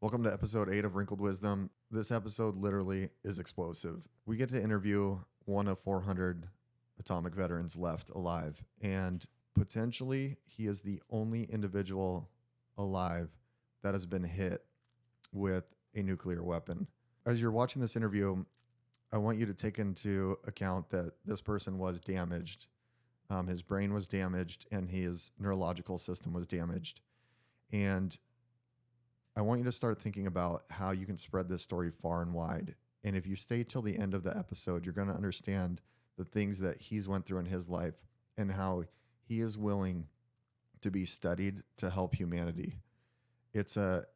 Welcome to episode 8 of Wrinkled Wisdom. This episode literally is explosive. We get to interview one of 400 atomic veterans left alive, and potentially he is the only individual alive that has been hit with a nuclear weapon. As you're watching this interview, I want you to take into account that this person was damaged. His brain was damaged and his neurological system was damaged. And I want you to start thinking about how you can spread this story far and wide. And if you stay till the end of the episode, you're going to understand the things that he's went through in his life and how he is willing to be studied to help humanity. It's an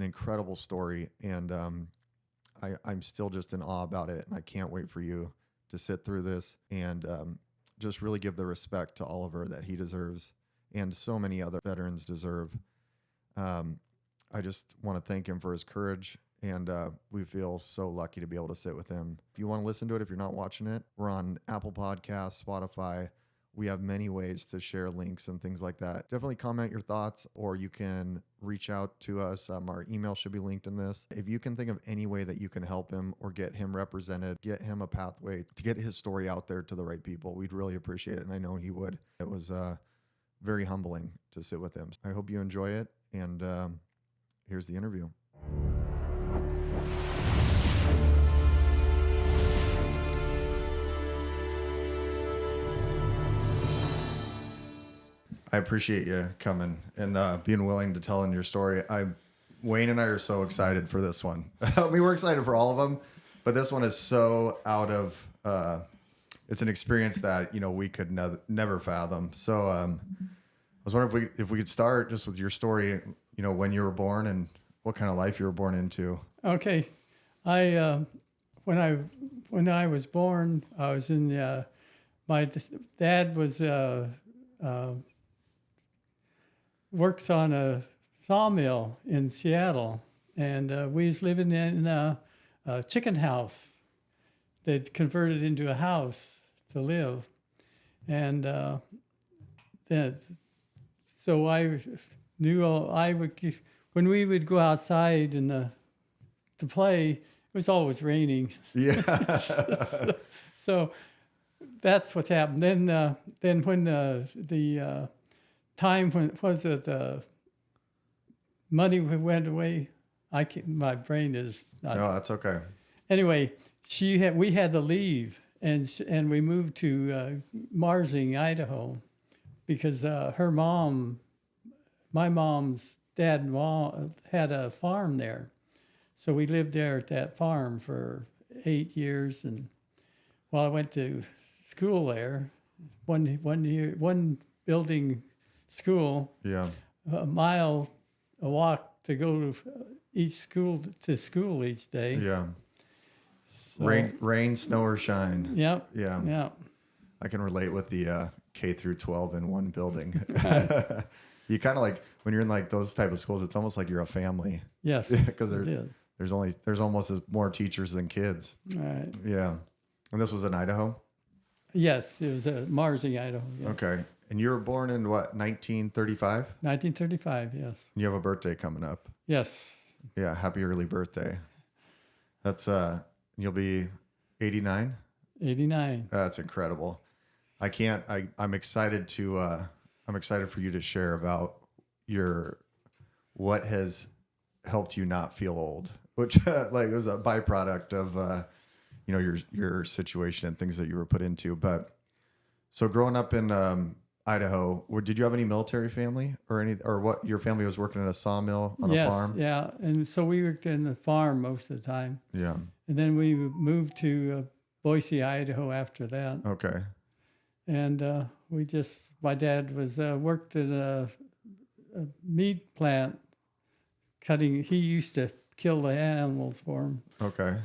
incredible story, and I'm still just in awe about it, and I can't wait for you to sit through this and just really give the respect to Oliver that he deserves and so many other veterans deserve. I just want to thank him for his courage, and we feel so lucky to be able to sit with him. If you want to listen to it, if you're not watching it, we're on Apple Podcasts, Spotify. We have many ways to share links and things like that. Definitely comment your thoughts, or you can reach out to us. Our email should be linked in this. If you can think of any way that you can help him or get him represented, get him a pathway to get his story out there to the right people, we'd really appreciate it, and I know he would. It was very humbling to sit with him. I hope you enjoy it, and here's the interview. I appreciate you coming and being willing to tell in your story. Wayne and I are so excited for this one. We were excited for all of them, but this one is so out of. It's an experience that we could never fathom. So I was wondering if we could start just with your story. When you were born and what kind of life you were born into. Okay, when I was born, I was in. My dad was works on a sawmill in Seattle, and we was living in a chicken house. They'd converted into a house to live, and so I knew I would. When we would go outside to play, it was always raining. Yeah. so that's what happened. Then when the time when was it money went away, my brain is not. No, that's okay. Anyway, we had to leave, and we moved to Marsing, Idaho, because my mom's dad and mom had a farm there. So we lived there at that farm for 8 years. And while I went to school there, one building school, a walk to go to school each day. Yeah. So, rain, snow, or shine. Yep. Yeah. Yep. I can relate with the K through 12 in one building. You kind of like when you're in like those type of schools, it's almost like you're a family. Yes. Because there's almost more teachers than kids. Right. Yeah. And this was in Idaho? Yes, it was Marsing, Idaho. Yeah. Okay. And you were born in what, 1935? 1935, yes. You have a birthday coming up. Yes. Yeah, happy early birthday. That's you'll be 89? 89. That's incredible. I'm excited for you to share about what has helped you not feel old, which like was a byproduct of your situation and things that you were put into. But so growing up in Idaho, did you have any military family or what? Your family was working in a sawmill on a farm? Yeah, and so we worked in the farm most of the time. Yeah. And then we moved to Boise, Idaho after that. Okay. And my dad worked at a meat plant cutting. He used to kill the animals for him. Okay.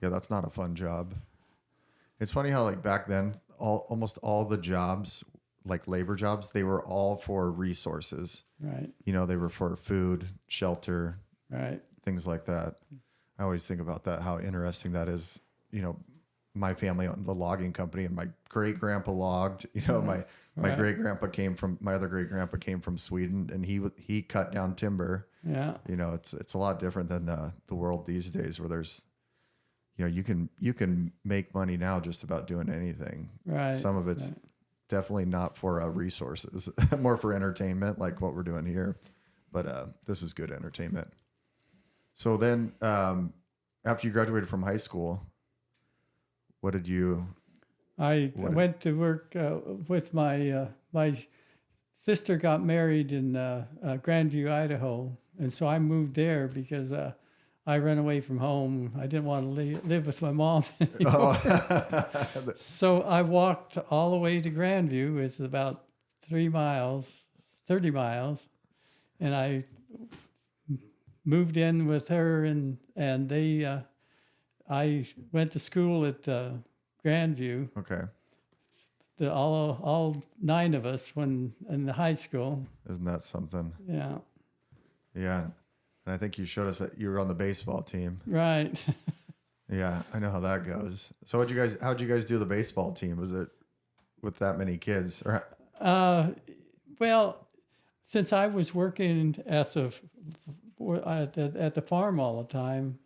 Yeah, that's not a fun job. It's funny how like back then, almost all the jobs, like labor jobs, they were all for resources. Right. They were for food, shelter, right, things like that. I always think about that, how interesting that is, my family owned the logging company, and my great grandpa logged. You know, my great grandpa my other great grandpa came from Sweden, and he cut down timber. Yeah. You know, it's a lot different than the world these days, where there's, you know, you can make money now just about doing anything. Right. Some of it's definitely not for resources, more for entertainment, like what we're doing here. But this is good entertainment. So then, after you graduated from high school, what did you? I went to work with my sister got married in Grandview, Idaho, and so I moved there because I ran away from home. I didn't want to live with my mom anymore. Oh. So I walked all the way to Grandview. It's about 30 miles, and I moved in with her, and they. I went to school at Grandview. Okay. All 9 of us when in the high school. Isn't that something? Yeah. Yeah. And I think you showed us that you were on the baseball team. Right. Yeah, I know how that goes. So how'd you guys do the baseball team? Was it with that many kids? Or Well, since I was working at the farm all the time,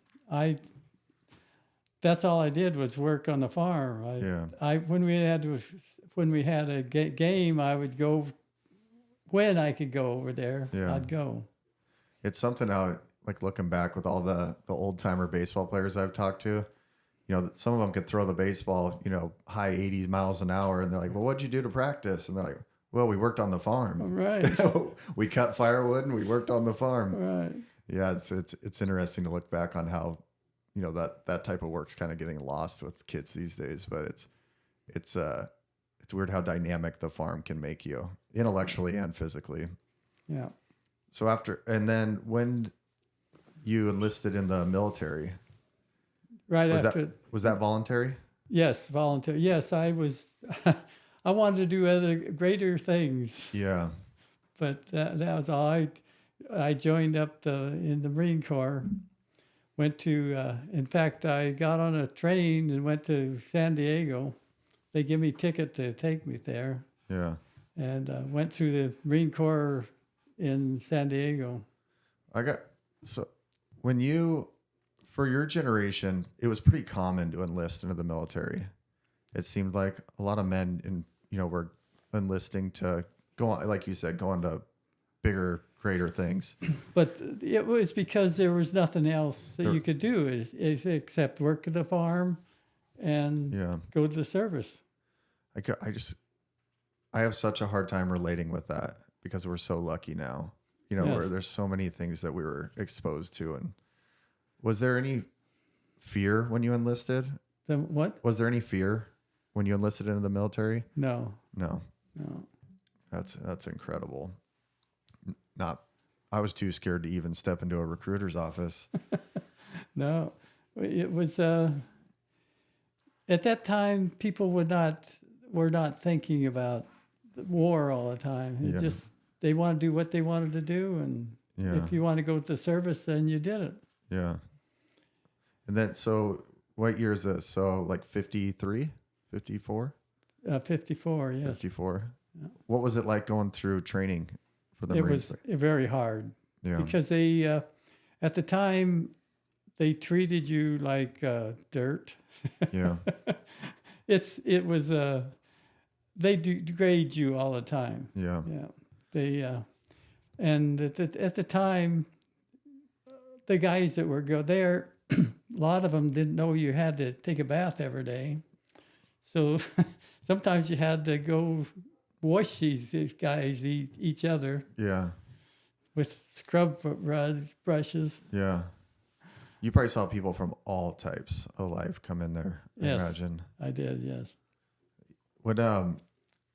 that's all I did was work on the farm. When we had a game, I would go when I could go over there. Yeah. I'd go. It's something how, like, looking back with all the old timer baseball players I've talked to, you know, some of them could throw the baseball, you know, high 80 miles an hour, and they're like, well, what'd you do to practice? And they're like, well, we worked on the farm. Right. We cut firewood and we worked on the farm. Right. Yeah. It's interesting to look back on how, you know, that type of work's kind of getting lost with kids these days, but it's weird how dynamic the farm can make you intellectually and physically. Yeah. So then when you enlisted in the military, was that voluntary? Yes, voluntary. Yes, I was. I wanted to do other greater things. Yeah. But that was all. I joined up in the Marine Corps. Went to, in fact, I got on a train and went to San Diego. They gave me a ticket to take me there. Yeah. And went through the Marine Corps in San Diego. For your generation, it was pretty common to enlist into the military. It seemed like a lot of men were enlisting to go on, like you said, go on to bigger, greater things. But it was because there was nothing else that you could do except work at the farm and go to the service. I have such a hard time relating with that because we're so lucky now, where there's so many things that we were exposed to. And was there any fear when you enlisted? What? Was there any fear when you enlisted into the military? No. That's incredible. I was too scared to even step into a recruiter's office. No, it was, at that time, people were not thinking about war all the time. They want to do what they wanted to do. And if you want to go to the service, then you did it. Yeah. And then, so what year is this? So like 53, 54? 54, yes. 54. Yeah. What was it like going through training for the Marines? It was very hard. Yeah. Because they, at the time, they treated you like dirt. Yeah. It was, they degrade you all the time. Yeah. Yeah. They, and at the time, the guys that were there, a lot of them didn't know you had to take a bath every day. So sometimes you had to go wash these guys each other. Yeah. With scrub brushes. Yeah. You probably saw people from all types of life come in there. Yes, I imagine. I did. Yes.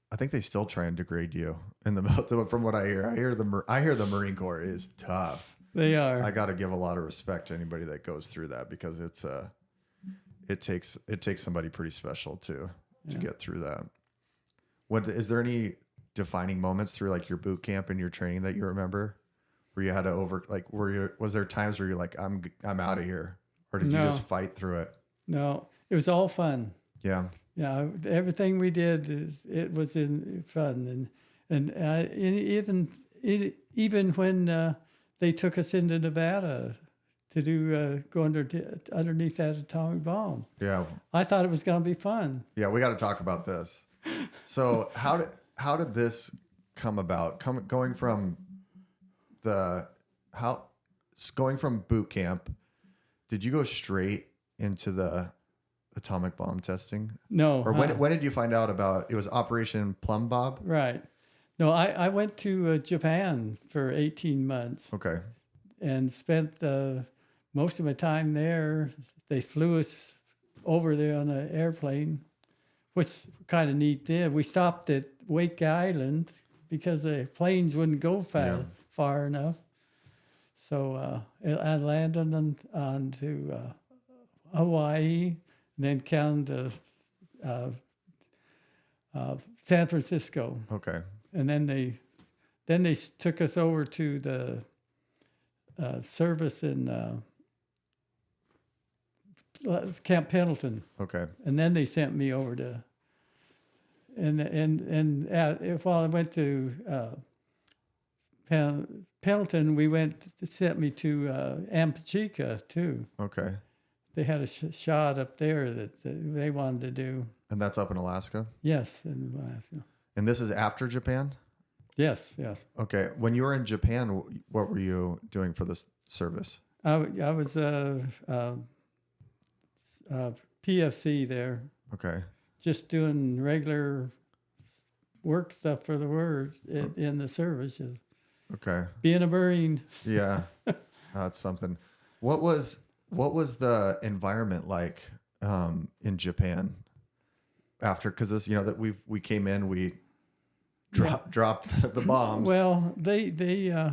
I think they still try and degrade you in the military. From what I hear, I hear the Marine Corps is tough. They are. I got to give a lot of respect to anybody that goes through that because it takes somebody pretty special to get through that. Is there any defining moments through like your boot camp and your training that you remember where you had to was there times where you're like, I'm out of here, or did you just fight through it? No, it was all fun. Yeah. Yeah, everything we did, it was in fun, even when they took us into Nevada to go underneath that atomic bomb, Yeah. I thought it was going to be fun. Yeah. We got to talk about this. So how did this come about? Going from boot camp, did you go straight into the atomic bomb testing? No. Or when did you find out about it? Was Operation PLUMBBOB? Right. No, I went to Japan for 18 months. Okay. And spent most of my time there. They flew us over there on an airplane, which kind of neat there. We stopped at Wake Island because the planes wouldn't go far enough. So I landed on to Hawaii, and then down to San Francisco. Okay. And then they took us over to the service in Camp Pendleton. Okay. And then they sent me over to, while I went to Pendleton, sent me to Ampichica too. Okay. They had a shot up there that they wanted to do. And that's up in Alaska? Yes, in Alaska. And this is after Japan? Yes. Okay. When you were in Japan, what were you doing for this service? I was PFC there. Okay. Just doing regular work stuff for the words in the service. Okay. Being a Marine. Yeah. That's something. What was the environment like in Japan after? Because this, that we came in, we dropped the bombs. Well, the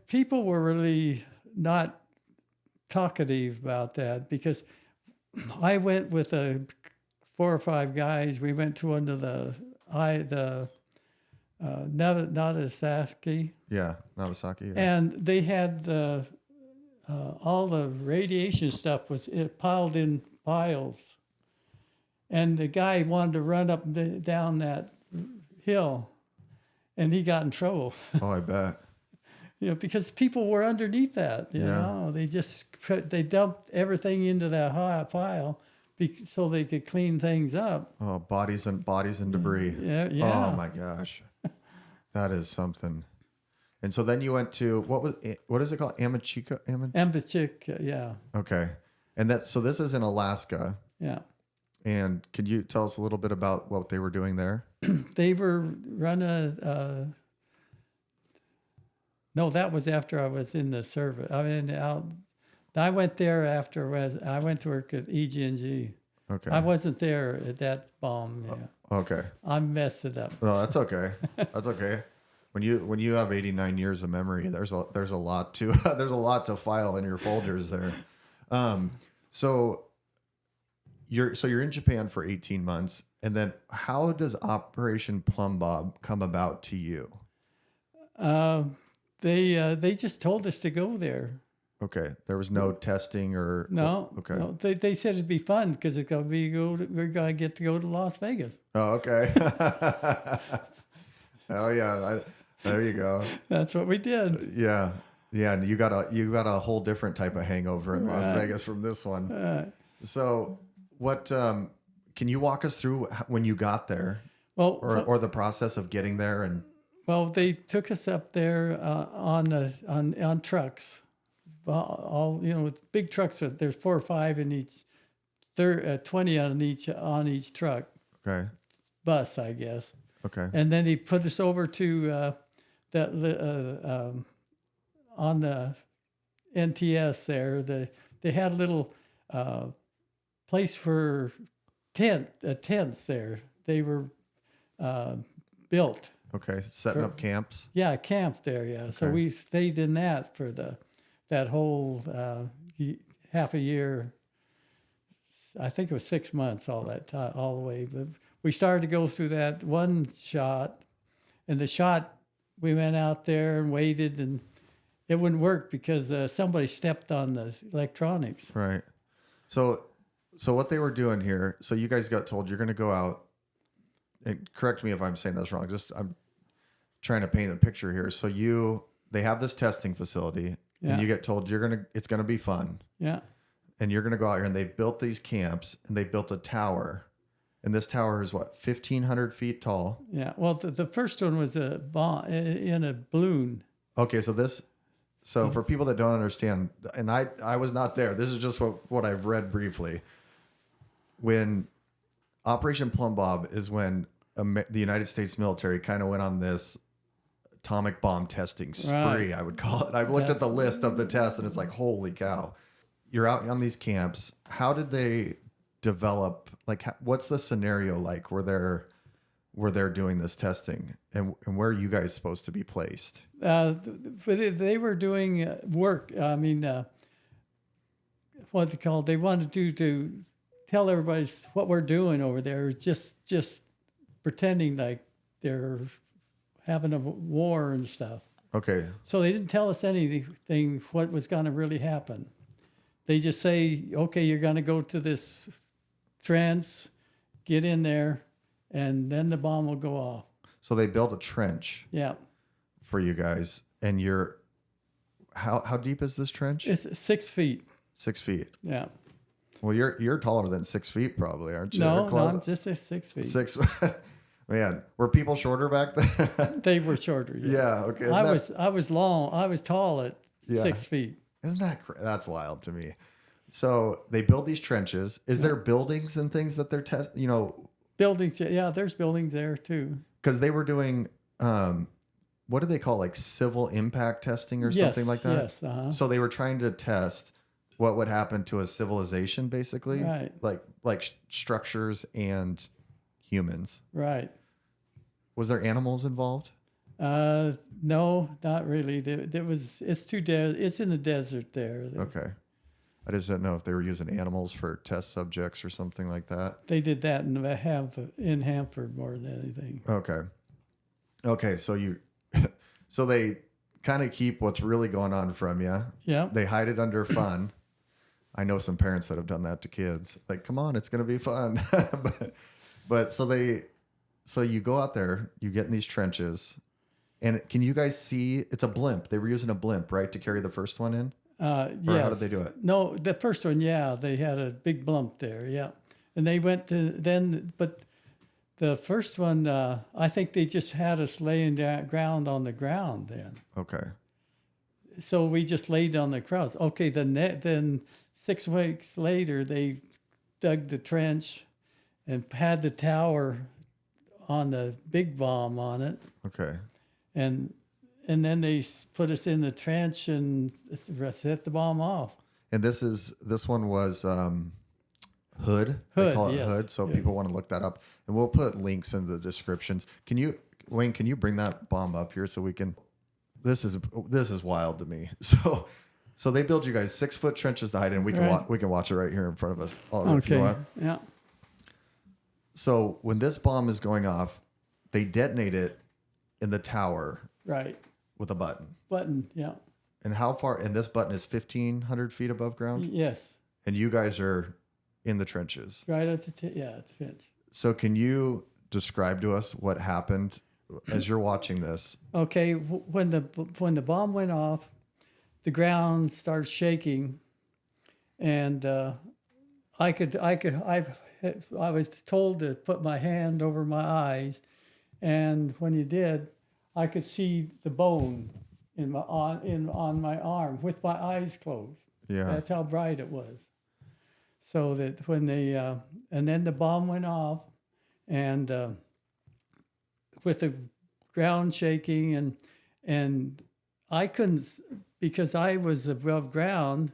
people were really not talkative about that, because I went with 4 or 5 guys. We went to one of the Nagasaki. Yeah, Nagasaki. Yeah. And they had all the radiation stuff was piled in piles. And the guy wanted to run up down that hill, and he got in trouble. Oh, I bet. Because people were underneath that. You know, they dumped everything into that high pile so they could clean things up. Oh, bodies and debris. Yeah. Oh my gosh, that is something. And so then you went to what is it called? Ampichica. Ampichica, yeah. Okay, and so this is in Alaska. Yeah. And can you tell us a little bit about what they were doing there? They were running. No, that was after I was in the service. I went there after I went to work at EG&G. Okay. I wasn't there at that bomb. Yeah. Okay. I messed it up. No, that's okay. That's okay. When you have 89 years of memory, there's a lot to there's a lot to file in your folders there. So you're in Japan for 18 months, and then how does Operation PLUMBBOB come about to you? They just told us to go there. Okay, there was no testing or no. Okay, no, they said it'd be fun because we're gonna get to go to Las Vegas. Oh, okay. Oh yeah, there you go. That's what we did. Yeah. And you got a whole different type of hangover in Las Vegas from this one. So, what can you walk us through when you got there? Well, or the process of getting there and. Well, they took us up there on trucks, all with big trucks. There's 4 or 5 in each, 20 on each truck. Okay. Bus, I guess. Okay. And then he put us over to on the NTS there. They had a little place for tents there. They were built. Okay, setting up camps. Yeah, camp there. Yeah, okay. So we stayed in that for that whole half a year. I think it was 6 months, all that time, all the way. But we started to go through that one shot, and the shot we went out there and waited, and it wouldn't work because somebody stepped on the electronics. Right. So So what they were doing here, so you guys got told you're going to go out, and correct me if I'm saying that's wrong. Just I'm trying to paint a picture here. So they have this testing facility, Yeah. and you get told it's going to be fun, Yeah. and you're going to go out here, and they've built these camps, and they built a tower, and this tower is what, 1,500 feet tall. Yeah. Well, the first one was a bomb in a balloon. Okay, so for people that don't understand, and I was not there. This is just what I've read briefly. When Operation PLUMBBOB is when the United States military kind of went on this atomic bomb testing spree, Right. I would call it. I've looked at the list of the tests, and it's like, holy cow. You're out on these camps. How did they develop? Like, what's the scenario like where they're doing this testing, and where are you guys supposed to be placed? But they were doing work. I mean, what they called? They wanted to tell everybody what we're doing over there. Just pretending like they're having a war and stuff. Okay. So they didn't tell us anything what was going to really happen. They just say, okay, you're going to go to this trench, get in there, and then the bomb will go off. So they built a trench Yeah. for you guys, and how deep is this trench? It's 6 feet. 6 feet. Yeah. Well, you're taller than 6 feet, probably, aren't you? No, Or close- I'm just 6 feet. Six. Man, were people shorter back then? They were shorter. Yeah. Yeah. Okay. I was long. I was tall at Yeah. 6 feet. Isn't that that's wild to me? So they build these trenches. Is there buildings and things that they're Buildings. Yeah, there's buildings there too. because they were doing what do they call, like, civil impact testing or something like that? Yes. Uh-huh. So they were trying to test what would happen to a civilization, basically, Right. like structures and humans. Right. Was there animals involved? No, not really. It's in the desert there. Okay. I just didn't know if they were using animals for test subjects or something like that. They did that in Hanford more than anything. Okay. Okay. So they kind of keep what's really going on from you. Yeah. They hide it under fun. I know some parents that have done that to kids. Like, come on, it's going to be fun. but so you go out there, you get in these trenches, and can you guys see? It's a blimp. They were using a blimp, right, to carry the first one in? Or Yeah. how did they do it? No, the first one, yeah, they had a big blimp there, yeah. And they went to but the first one, I think they just had us laying down on the ground then. Okay. So we just laid on the ground. Okay, then 6 weeks later, they dug the trench and had the tower on the big bomb on it. Okay. And then they put us in the trench and set the bomb off. And this one was Hood. They call it yes. Hood. So Yeah. people want to look that up, and we'll put links in the descriptions. Wayne, can you bring that bomb up here so we can? This is wild to me. So they build you guys 6-foot trenches to hide in. We can Right. we can watch it right here in front of us. If you Okay. want. Yeah. So when this bomb is going off, they detonate it in the tower Right. with a button. Button. Yeah. And how far? And this button is 1,500 feet above ground. Yes. And you guys are in the trenches. Right at the at the trench. So can you describe to us what happened as you're watching this? Okay. When the bomb went off, the ground started shaking, and I was told to put my hand over my eyes, and when you did, I could see the bone on my arm with my eyes closed. Yeah. That's how bright it was. So that when and then the bomb went off, and with the ground shaking, and I couldn't, because I was above ground,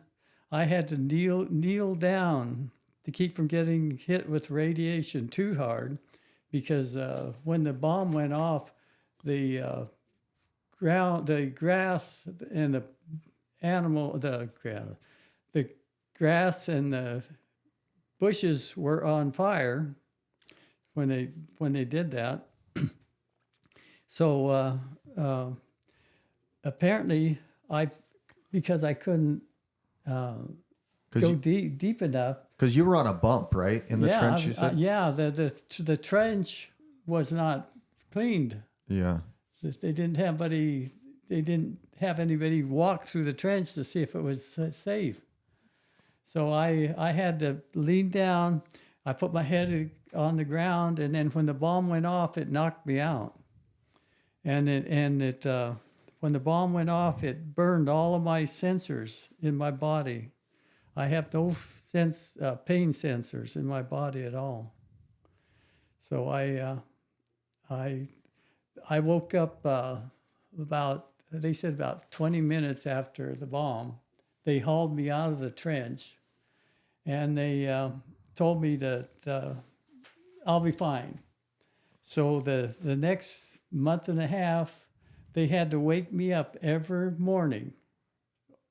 I had to kneel down to keep from getting hit with radiation too hard, because when the bomb went off, the grass and the grass and the bushes were on fire when they did that. So apparently because I couldn't go deep enough. Because you were on a bump, right? In the trench, you said? Yeah, the trench was not cleaned. Yeah. They didn't have anybody walk through the trench to see if it was safe. So I had to lean down. I put my head on the ground, and then when the bomb went off, it knocked me out. And when the bomb went off, it burned all of my sensors in my body. I have no pain sensors in my body at all. So I woke up they said about 20 minutes after the bomb. They hauled me out of the trench, and they told me that I'll be fine. So the next month and a half, they had to wake me up every morning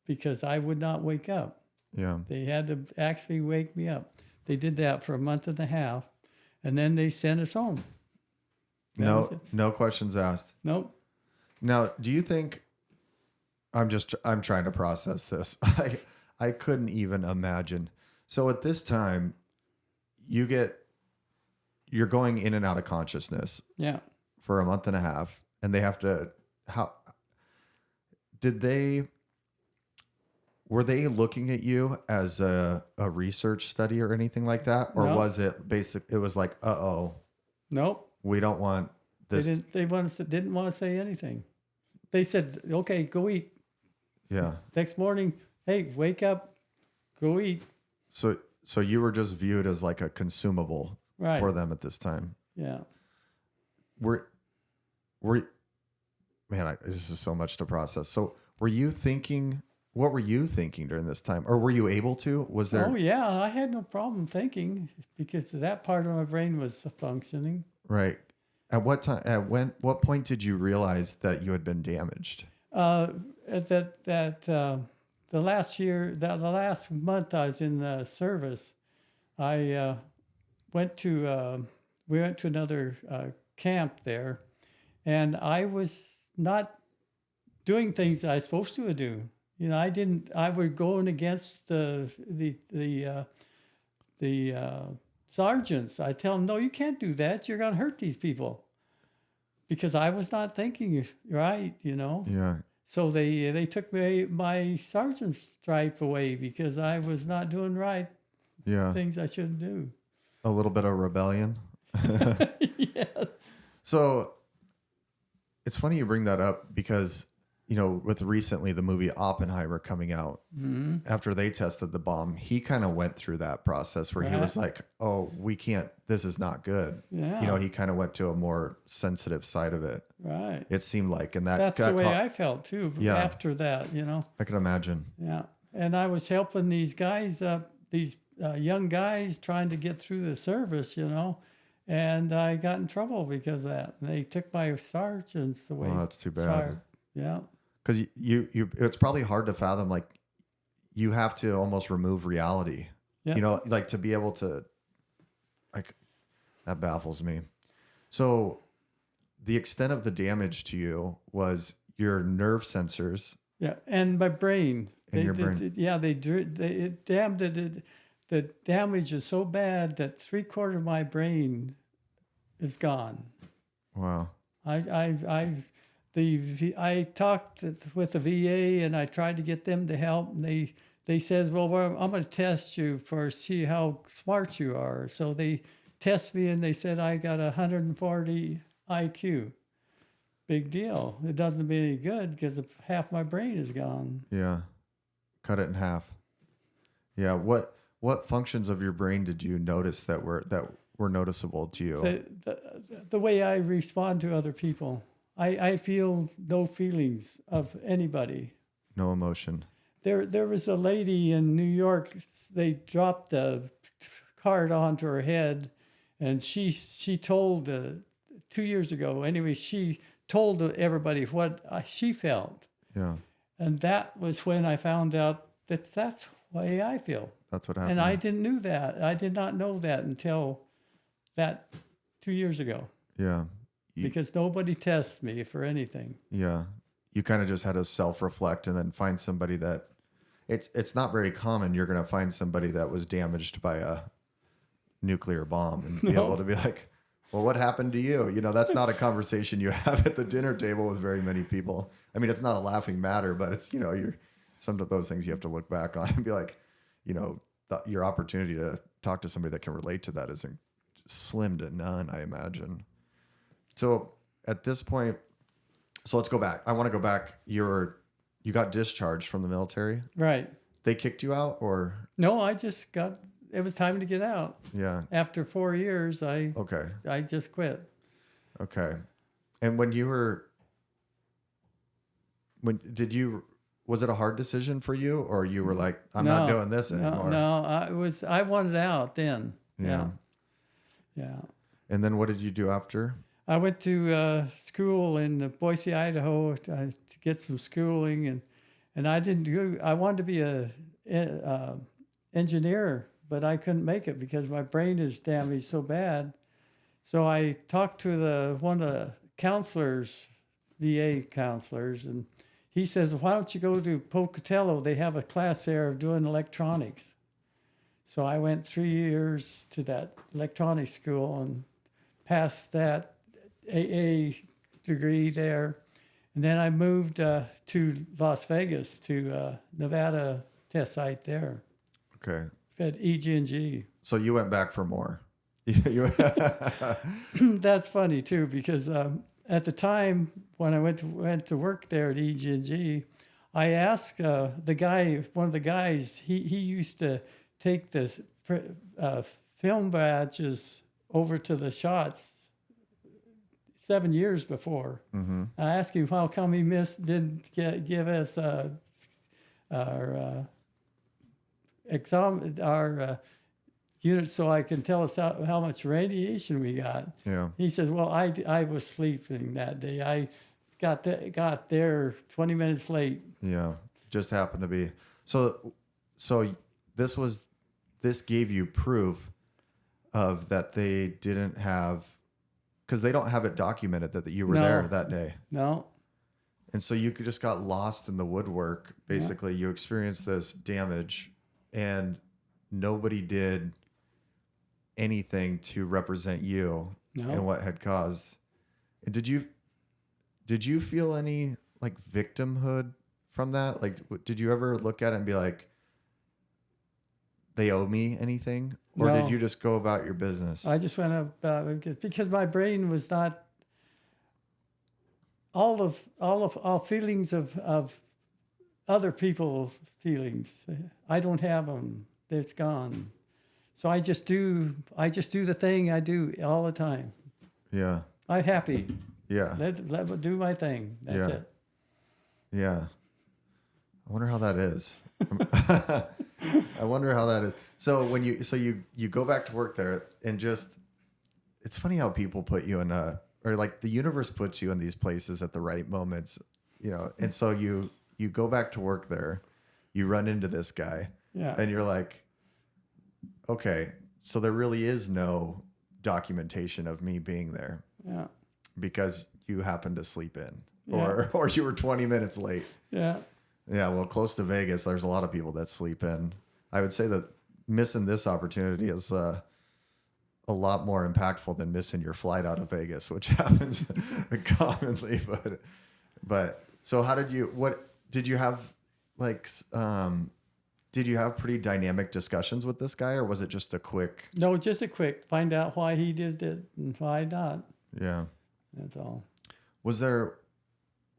because I would not wake up. Yeah. They had to actually wake me up. They did that for a month and a half, and then they sent us home. No questions asked. Nope. Now, do you think I'm trying to process this. I couldn't even imagine. So at this time, you're going in and out of consciousness. Yeah. For a month and a half, and they have to, were they looking at you as a research study or anything like that? Or No. was it it was like, Nope. we don't want this. They didn't want to say anything. They said, okay, go eat. Yeah. Next morning, hey, wake up, go eat. So you were just viewed as like a consumable Right. for them at this time. Yeah. This is so much to process. So what were you thinking during this time? Or were you able to? Was there? Oh yeah, I had no problem thinking because that part of my brain was functioning. Right. At what time? What point did you realize that you had been damaged? The last month I was in the service, we went to another camp there, and I was not doing things I was supposed to do. You know, I was going against the sergeants. I tell them, no, you can't do that. You're going to hurt these people. Because I was not thinking right, you know. Yeah. So they took my sergeant's stripe away because I was not doing right. Yeah. Things I shouldn't do. A little bit of rebellion. Yeah. So it's funny you bring that up because, you know, with recently the movie Oppenheimer coming out, Mm-hmm. after they tested the bomb, he kind of went through that process where he was like, oh, we can't, this is not good. Yeah. You know, he kind of went to a more sensitive side of it. Right. It seemed like, and That's the way I felt too. Yeah. After that, you know. I can imagine. Yeah. And I was helping these guys, these young guys trying to get through the service, you know. And I got in trouble because of that. And they took my sergeants away. Oh, that's too bad. Yeah. Because you it's probably hard to fathom, like, you have to almost remove reality. Yeah. You know, like to be able to, like, that baffles me. So the extent of the damage to you was your nerve sensors. Yeah, and my brain. And your brain. It damned it. The damage is so bad that 3/4 of my brain is gone. Wow. I talked with the VA and I tried to get them to help. And they said, well, I'm going to test you see how smart you are. So they test me and they said I got 140 IQ. Big deal. It doesn't be any good because half my brain is gone. Yeah. Cut it in half. Yeah. What functions of your brain did you notice that were noticeable to you? The way I respond to other people. I feel no feelings of anybody. No emotion. There was a lady in New York. They dropped the card onto her head, and she told 2 years ago. Anyway, she told everybody what she felt. Yeah. And that was when I found out that's the way I feel. That's what happened. And I didn't know that. I did not know that until that 2 years ago. Yeah. Because nobody tests me for anything. Yeah. You kind of just had to self-reflect and then find somebody that, it's not very common. You're going to find somebody that was damaged by a nuclear bomb and be able to be like, well, what happened to you? You know, that's not a conversation you have at the dinner table with very many people. I mean, it's not a laughing matter, but it's, you know, some of those things you have to look back on and be like, you know, your opportunity to talk to somebody that can relate to that is slim to none, I imagine. So at this point, so let's go back. I want to go back. You got discharged from the military. Right. They kicked you out, or? No, it was time to get out. Yeah. After 4 years, I just quit. Okay. And was it a hard decision for you, or you were like, I'm not doing this anymore? No, I wanted out then. Yeah. Yeah. And then what did you do after? I went to school in Boise, Idaho to get some schooling, and I wanted to be a engineer, but I couldn't make it because my brain is damaged so bad. So I talked to one of the counselors, VA counselors, and he says, why don't you go to Pocatello? They have a class there of doing electronics. So I went 3 years to that electronics school and passed that AA degree there. And then I moved to Las Vegas, to Nevada test site there. Okay. At EG&G. So you went back for more. That's funny too, because at the time when I went to work there at EG&G, I asked one of the guys, he used to take the film badges over to the shots 7 years before. Mm-hmm. I asked him how come he didn't give us our unit so I can tell us how much radiation we got. Yeah. He says, well, I was sleeping that day. I got there 20 minutes late. Yeah, just happened to be. So this gave you proof of that they didn't have, because they don't have it documented that you were there that day. No. And so you just got lost in the woodwork. Basically, you experienced this damage, and nobody did anything to represent you and what had caused. And did you feel any like victimhood from that? Like, did you ever look at it and be like, they owe me anything? Or did you just go about your business? I just went about it because my brain was not all feelings of other people's feelings. I don't have them. It's gone. So I just do the thing I do all the time. Yeah. I'm happy. Yeah. Let me do my thing. That's it. Yeah. I wonder how that is. I wonder how that is. So when you go back to work there, and just, it's funny how people put you in or like the universe puts you in these places at the right moments, you know. And so you go back to work there, you run into this guy, and you're like, okay, so there really is no documentation of me being there. Yeah. Because you happened to sleep in, or you were 20 minutes late. Yeah. Yeah. Well, close to Vegas, there's a lot of people that sleep in. I would say that missing this opportunity is a lot more impactful than missing your flight out of Vegas, which happens commonly. But so what did you have pretty dynamic discussions with this guy, or was it just a quick? No, just a quick find out why he did it and why not. Yeah. That's all.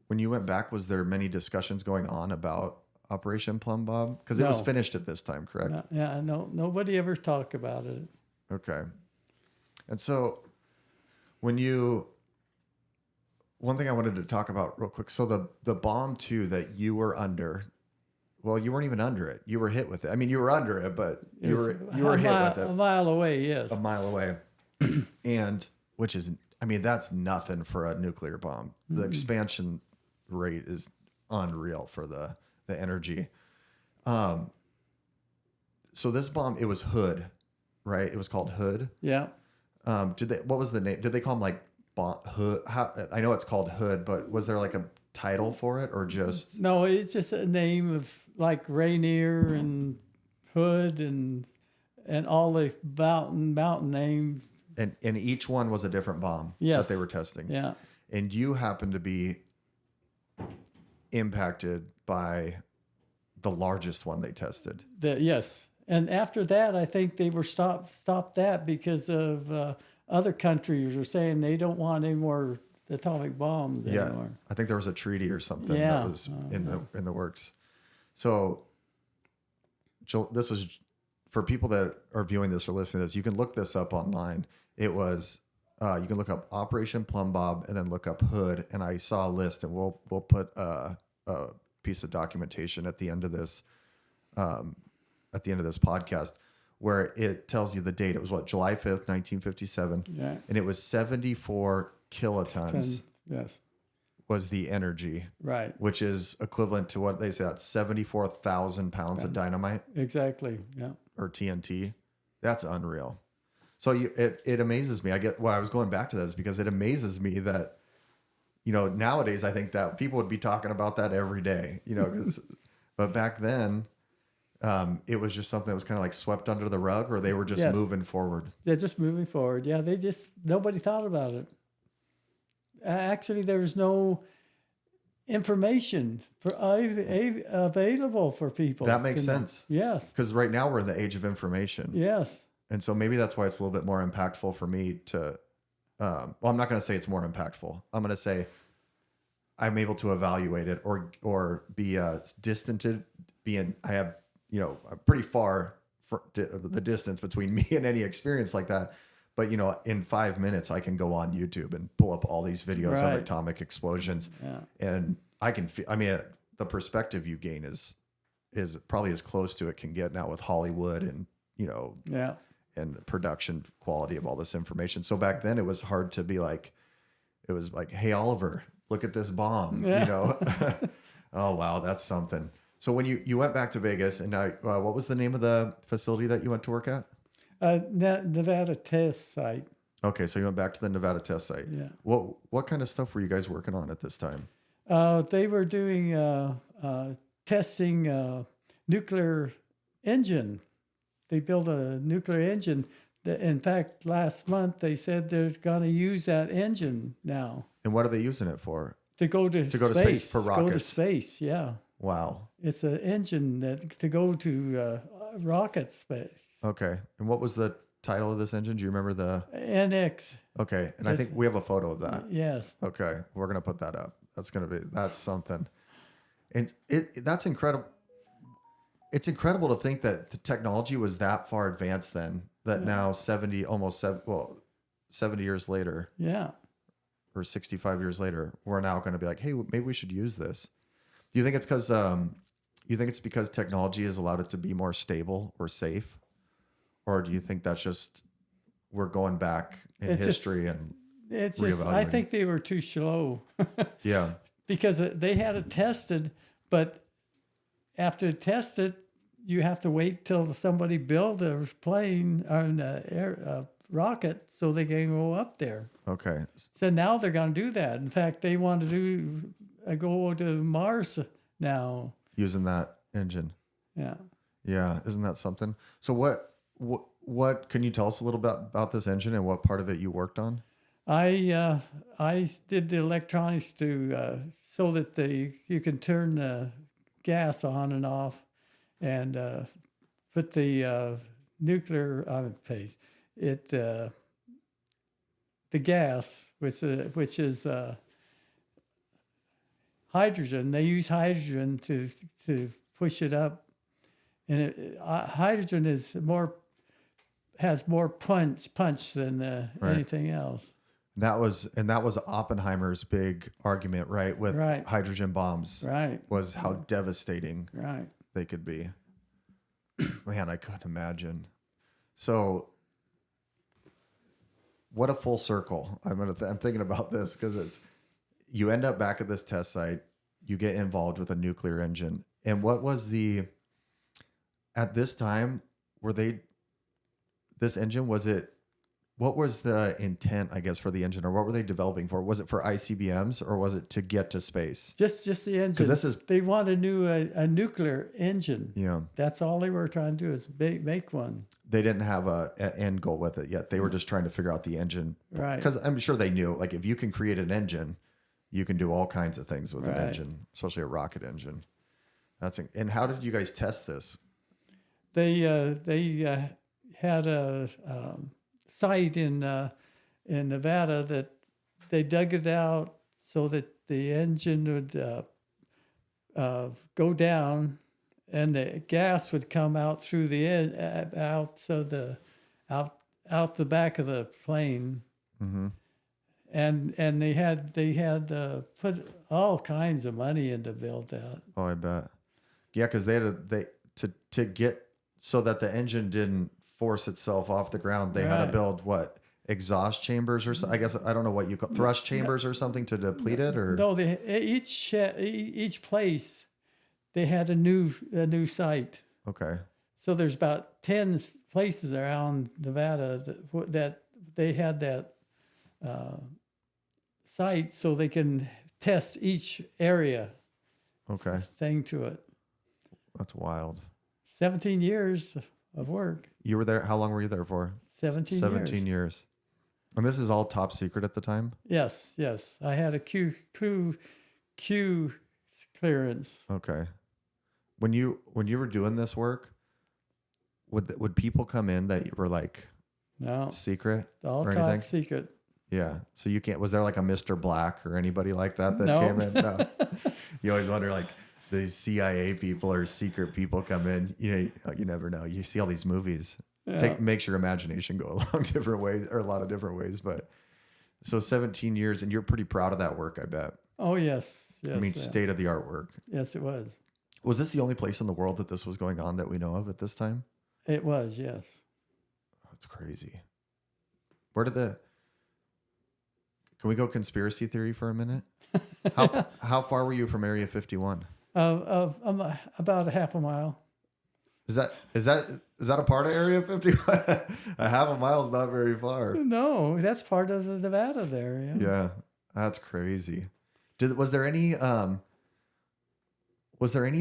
When you went back, was there many discussions going on about Operation PLUMBBOB? Because it was finished at this time, correct? Nobody ever talked about it. Okay. And so one thing I wanted to talk about real quick. So the bomb too that you were under, well, you weren't even under it. You were hit with it. I mean, you were under it, but you were hit with it. A mile away, yes. A mile away. And which is, I mean, that's nothing for a nuclear bomb. The expansion rate is unreal for the energy. So this bomb, it was Hood, right? It was called Hood. Yeah. What was the name? Did they call him like Hood? I know it's called Hood, but was there like title for it, or just No, it's just a name of like Rainier and Hood and all the mountain names. and each one was a different bomb Yes. that they were testing. Yeah. And you happened to be impacted by the largest one they tested. Yes. And after that, I think they were stopped that because of other countries are saying they don't want any more atomic bombs anymore. I think there was a treaty or something Yeah. that was in the works. So this was for people that are viewing this or listening to this. You can look this up online. It was you can look up Operation PLUMBBOB and then look up Hood. And I saw a list, and we'll put a piece of documentation at the end of this podcast, where it tells you the date. It was July 5th, 1957. Yeah. And it was 74 kilotons. Yes. Was the energy, Right. which is equivalent to what they say, that's 74,000 pounds of dynamite. Exactly. Yeah. Or TNT. That's unreal. So it amazes me. I get what I was going back to this because it amazes me that, nowadays I think that people would be talking about that every day, but back then it was just something that was kind of like swept under the rug, or they were just moving forward. They're just moving forward. Yeah. Nobody thought about it. Actually, there was no information available for people. That makes sense. Yes. Because right now we're in the age of information. Yes. And so maybe that's why it's a little bit more impactful for me to, I'm not going to say it's more impactful. I'm going to say I'm able to evaluate it or be distanted, I have, pretty far for the distance between me and any experience like that. But, in 5 minutes, I can go on YouTube and pull up all these videos of atomic explosions. Yeah. And I can feel, the perspective you gain is probably as close to it can get now with Hollywood and, and production quality of all this information. So back then it was hard to be like, hey, Oliver, look at this bomb, Oh, wow, that's something. So when you went back to Vegas, and what was the name of the facility that you went to work at? Nevada test site. Okay, so you went back to the Nevada test site. Yeah. What kind of stuff were you guys working on at this time? They were doing testing nuclear engine. They built a nuclear engine. In fact, last month they said they're going to use that engine now. And what are they using it for? To go to space for rockets. Go to space, yeah. Wow. It's an engine to go to rocket space. Okay. And what was the title of this engine? Do you remember the NX? Okay. And I think we have a photo of that. Yes. Okay. We're going to put that up. That's something. And that's incredible. It's incredible to think that the technology was that far advanced then, that now 70 years later. Yeah. Or 65 years later, we're now going to be like, hey, maybe we should use this. Do you think it's because technology has allowed it to be more stable or safe? Or do you think that's just we're going back in history and reevaluating? I think they were too slow. Yeah. Because they had it tested, but after tested, you have to wait till somebody build a plane or a rocket so they can go up there. Okay. So now they're going to do that. In fact, they want to go to Mars now. Using that engine. Yeah. Yeah. Isn't that something? So what can you tell us a little bit about this engine and what part of it you worked on? I did the electronics so that you can turn the gas on and off, and put the nuclear the gas, which is hydrogen. They use hydrogen to push it up, and hydrogen has more punch than anything else. That was Oppenheimer's big argument, right? With hydrogen bombs, right? Was how devastating, right, they could be. Man, I couldn't imagine. So, what a full circle. I'm thinking about this because you end up back at this test site. You get involved with a nuclear engine, and what was at this time? This engine, was it What was the intent, I guess, for the engine, or what were they developing for? Was it for ICBMs, or was it to get to space? Just the engine. This is, they want a nuclear engine. yeah, That's all they were trying to do is make one. they didn't have an end goal with it yet. They were just trying to figure out the engine. Right. Because I'm sure they knew, like, if you can create an engine, you can do all kinds of things with an Right. engine, especially a rocket engine. And how did you guys test this? They had a site in Nevada that they dug it out so that the engine would go down, and the gas would come out through out the back of the plane. Mm-hmm. And they had put all kinds of money in to build that. Oh, I bet. Yeah, because to get so that the engine didn't force itself off the ground, they had to Right. build what, exhaust chambers or so, I guess, I don't know what you call thrust chambers or something to deplete it, or No, each place they had a new site. okay, So there's about 10 places around Nevada that they had that site so they can test each area okay, thing to it. that's wild. 17 years of work. You were there. How long were you there for? 17 years. And this is all top secret at the time. Yes. I had a Q clearance. Okay. When you were doing this work, would people come in that you were like No, secret all or top anything? secret. Yeah. So you can't. Was there like a Mr. Black or anybody like that No. came in? No. You always wonder, like, these CIA people or secret people come in. You never know. You see all these movies. Yeah. Makes your imagination go along different ways, or a lot of different ways. But so 17 years, and you're pretty proud of that work, I bet. Oh yes. I mean, yeah. state of the art work. Yes, it was. Was this the only place in the world that this was going on that we know of at this time? It was, yes. That's crazy. Can we go conspiracy theory for a minute? How far were you from Area 51? About a half a mile. Is that a part of Area 51? A half a mile is not very far. No, that's part of the Nevada there. Yeah. Yeah, that's crazy. Was there any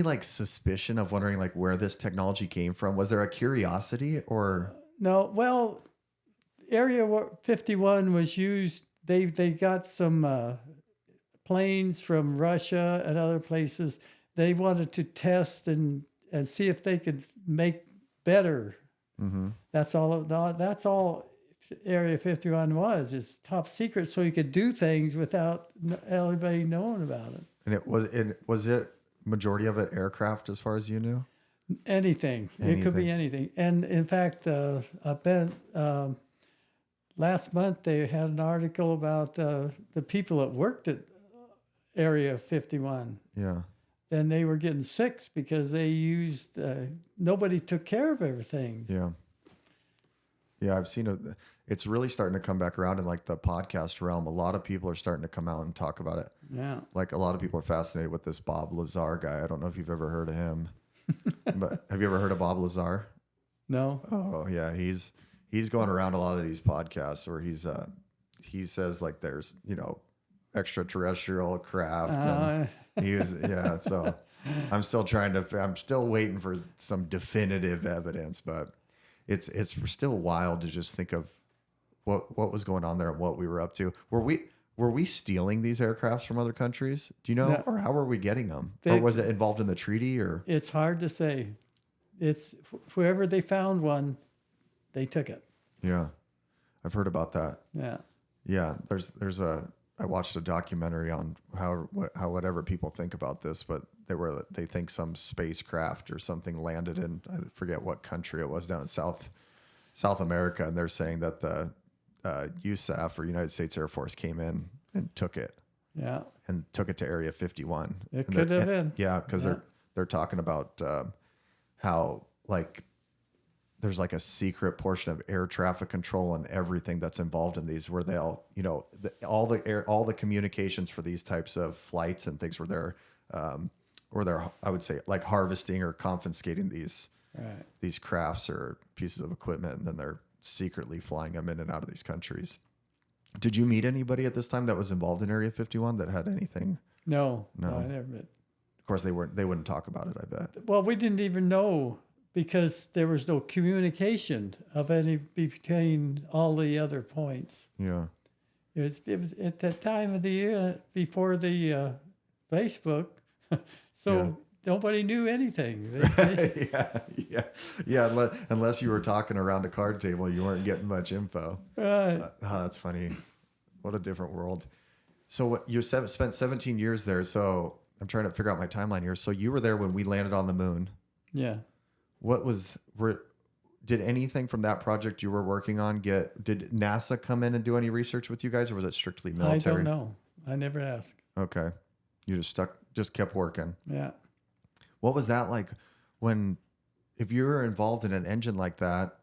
like suspicion of wondering like where this technology came from? Was there a curiosity or? No, well, Area 51 was used. They got some planes from Russia and other places. They wanted to test and see if they could make better. Mm-hmm. That's all Area 51 was. It's top secret, so you could do things without anybody knowing about it. And was it majority of it aircraft as far as you knew? Anything. It could be anything. And in fact, last month they had an article about the people that worked at Area 51. Yeah. And they were getting sick because they used, nobody took care of everything. Yeah. Yeah, I've seen it. It's really starting to come back around in like the podcast realm. A lot of people are starting to come out and talk about it. Yeah. Like a lot of people are fascinated with this Bob Lazar guy. I don't know if you've ever heard of him, but have you ever heard of Bob Lazar? No. Oh yeah. He's going around a lot of these podcasts where he says like there's, extraterrestrial craft. And yeah. So I'm still waiting for some definitive evidence, but it's still wild to just think of what was going on there and what we were up to. Were we stealing these aircrafts from other countries? Do you know? No. Or how were we getting them? Or was it involved in the treaty or? It's hard to say. It's whoever they found one, they took it. Yeah. I've heard about that. Yeah. Yeah. I watched a documentary on how whatever people think about this, but they think some spacecraft or something landed in, I forget what country it was, down in South America. And they're saying that the USAF or United States Air Force came in and took it. Yeah. And took it to Area 51. It could have been. Yeah. Cause they're talking about, how like, there's like a secret portion of air traffic control and everything that's involved in these, where they'll, all the communications for these types of flights and things where they're, I would say like harvesting or confiscating these crafts or pieces of equipment, and then they're secretly flying them in and out of these countries. Did you meet anybody at this time that was involved in Area 51 that had anything? No, No. I never met. Of course, they wouldn't talk about it, I bet. Well, we didn't even know because there was no communication of any between all the other points. Yeah. It was at that time of the year before the Facebook, so nobody knew anything. Yeah. Unless you were talking around a card table, you weren't getting much info. Right. That's funny. What a different world. So what you spent 17 years there. So I'm trying to figure out my timeline here. So you were there when we landed on the moon. Yeah. Did anything from that project you were working on did NASA come in and do any research with you guys, or was it strictly military? I don't know. I never asked. Okay. You just kept working. Yeah. What was that like if you were involved in an engine like that,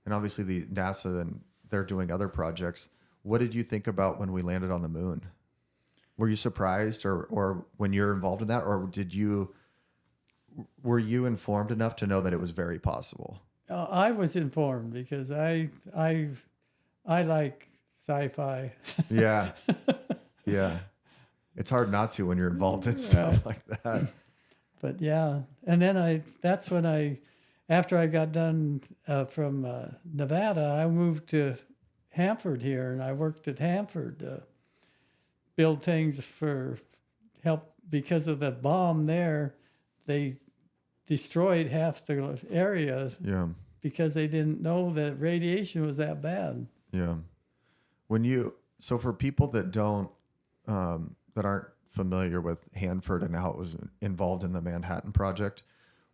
and obviously the NASA and they're doing other projects, what did you think about when we landed on the moon? Were you surprised or when you're involved in that, or were you informed enough to know that it was very possible? I was informed because I like sci-fi. Yeah. Yeah. It's hard not to when you're involved in stuff like that. But yeah, and then that's when after I got done from Nevada, I moved to Hanford here, and I worked at Hanford, build things for help because of the bomb there. They destroyed half the area. Yeah. Because they didn't know that radiation was that bad. Yeah. So for people that that aren't familiar with Hanford and how it was involved in the Manhattan Project,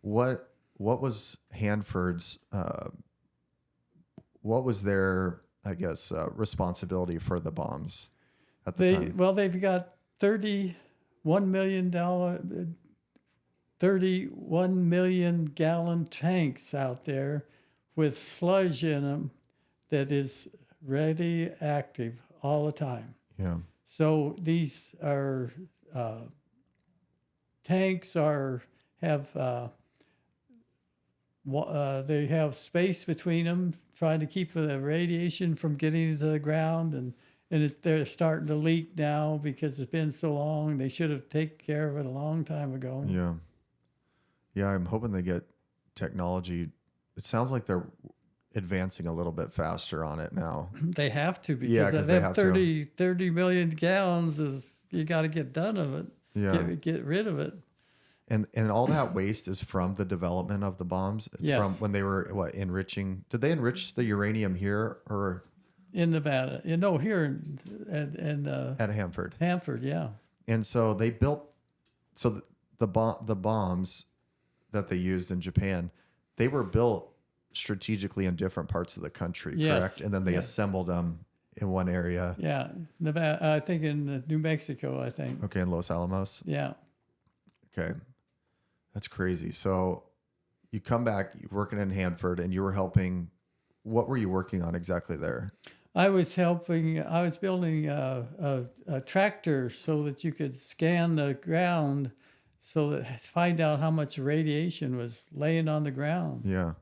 what was Hanford's, what was their, I guess, responsibility for the bombs at the time? Well, they've got $31 million gallon tanks out there with sludge in them that is radioactive all the time. Yeah. So these are tanks they have space between them, trying to keep the radiation from getting into the ground, and they're starting to leak now because it's been so long. They should have taken care of it a long time ago. Yeah. Yeah, I'm hoping they get technology. It sounds like they're advancing a little bit faster on it now. They have to, because they have 30 million gallons you got to get done of it. Yeah. Get rid of it. And all that waste is from the development of the bombs. It's from when they were enriching. Did they enrich the uranium here or in Nevada? No, here at Hanford. Hanford, yeah. And so they built the bombs that they used in Japan, they were built strategically in different parts of the country, correct? And then they assembled them in one area. Yeah, Nevada. I think in New Mexico. I think. Okay, in Los Alamos. Yeah. Okay, that's crazy. So you come back, you're working in Hanford, and you were helping. What were you working on exactly there? I was building a tractor so that you could scan the ground, so that find out how much radiation was laying on the ground. Yeah.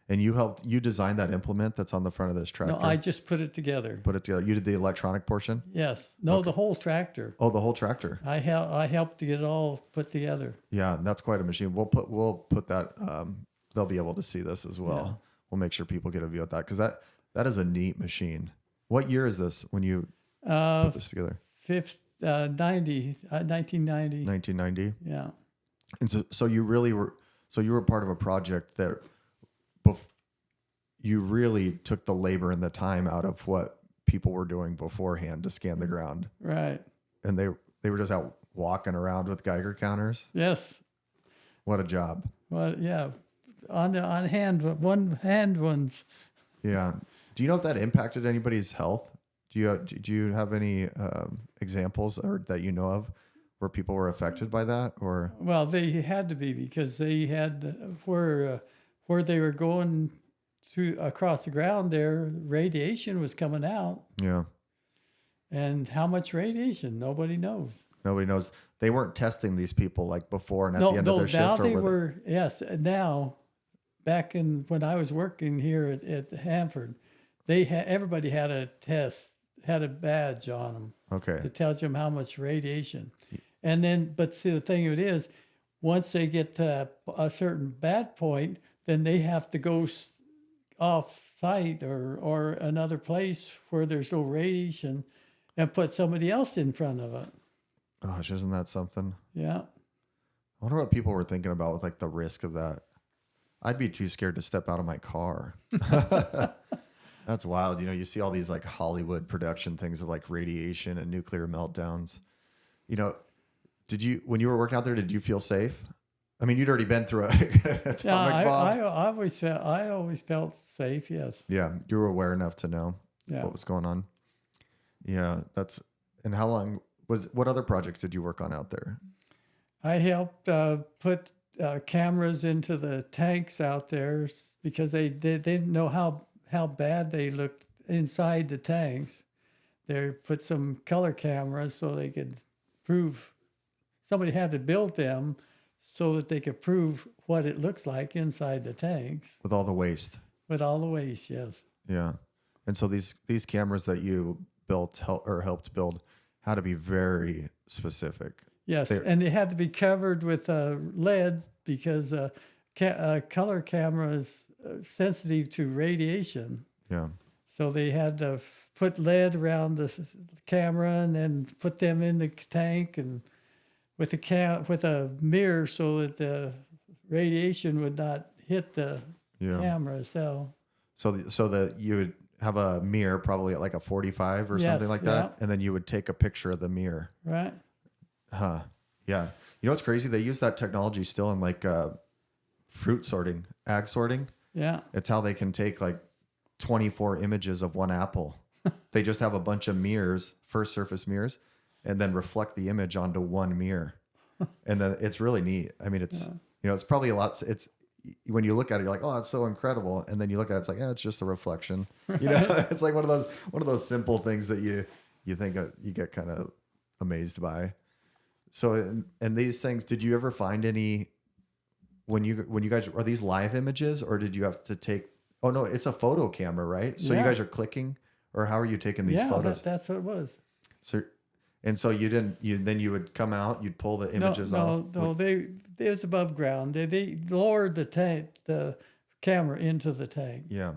And you designed that implement that's on the front of this tractor? No, I just put it together. Put it together. You did the electronic portion? Yes. No, the whole tractor. Oh, the whole tractor. I helped to get it all put together. Yeah, that's quite a machine. We'll put that, they'll be able to see this as well. Yeah. We'll make sure people get a view of that, because that is a neat machine. What year is this when you put this together? 1990. 1990? Yeah. And so you were part of a project that you really took the labor and the time out of what people were doing beforehand to scan the ground. Right. And they were just out walking around with Geiger counters. Yes. What a job. Well, yeah. On one hand ones. Yeah. Do you know if that impacted anybody's health? Do you have any examples or that you know of where people were affected by that? Or well, they had to be, because they had where they were going across the ground there, radiation was coming out. Yeah. And how much radiation? Nobody knows. Nobody knows. They weren't testing these people like before and at the end of their shift. Now they were. Yes. Now, back when I was working here at Hanford, everybody had a test, had a badge on them Okay. that tells them how much radiation. And then, but see, the thing of it is, once they get to a certain bad point, then they have to go off site or another place where there's no radiation and put somebody else in front of it. Gosh, isn't that something? Yeah. I wonder what people were thinking about with like the risk of that. I'd be too scared to step out of my car. That's wild. You know, you see all these like Hollywood production things of like radiation and nuclear meltdowns. You know, when you were working out there, did you feel safe? I mean, you'd already been through an atomic bomb. I always felt safe. Yes. Yeah. You were aware enough to know Yeah. what was going on. Yeah. And how long what other projects did you work on out there? I helped put cameras into the tanks out there because they didn't know how bad they looked inside the tanks. They put some color cameras so they could prove. Somebody had to build them so that they could prove what it looks like inside the tanks. With all the waste. With all the waste, yes. Yeah. And so these cameras that you built or helped build had to be very specific. Yes, and they had to be covered with lead because color camera is sensitive to radiation. Yeah. So they had to put lead around the camera and then put them in the tank and with a mirror so that the radiation would not hit the camera. So that you would have a mirror probably at like a 45 or something like that, and then you would take a picture of the mirror. Right. Huh. Yeah. You know what's crazy? They use that technology still in like fruit sorting, ag sorting. Yeah. It's how they can take like 24 images of one apple. They just have a bunch of mirrors, first surface mirrors, and then reflect the image onto one mirror. And then it's really neat. I mean, it's, it's probably a lot. It's when you look at it, you're like, oh, it's so incredible. And then you look at it, it's like, it's just a reflection. It's like one of those simple things that you think you get kind of amazed by. So, and these things, did you ever find any, when you guys, are these live images or did you have to take, oh no, it's a photo camera, right? So you guys are clicking, or how are you taking these photos? That's what it was. So you would come out, you'd pull the images off. No, it was above ground. They lowered the camera into the tank. Yeah.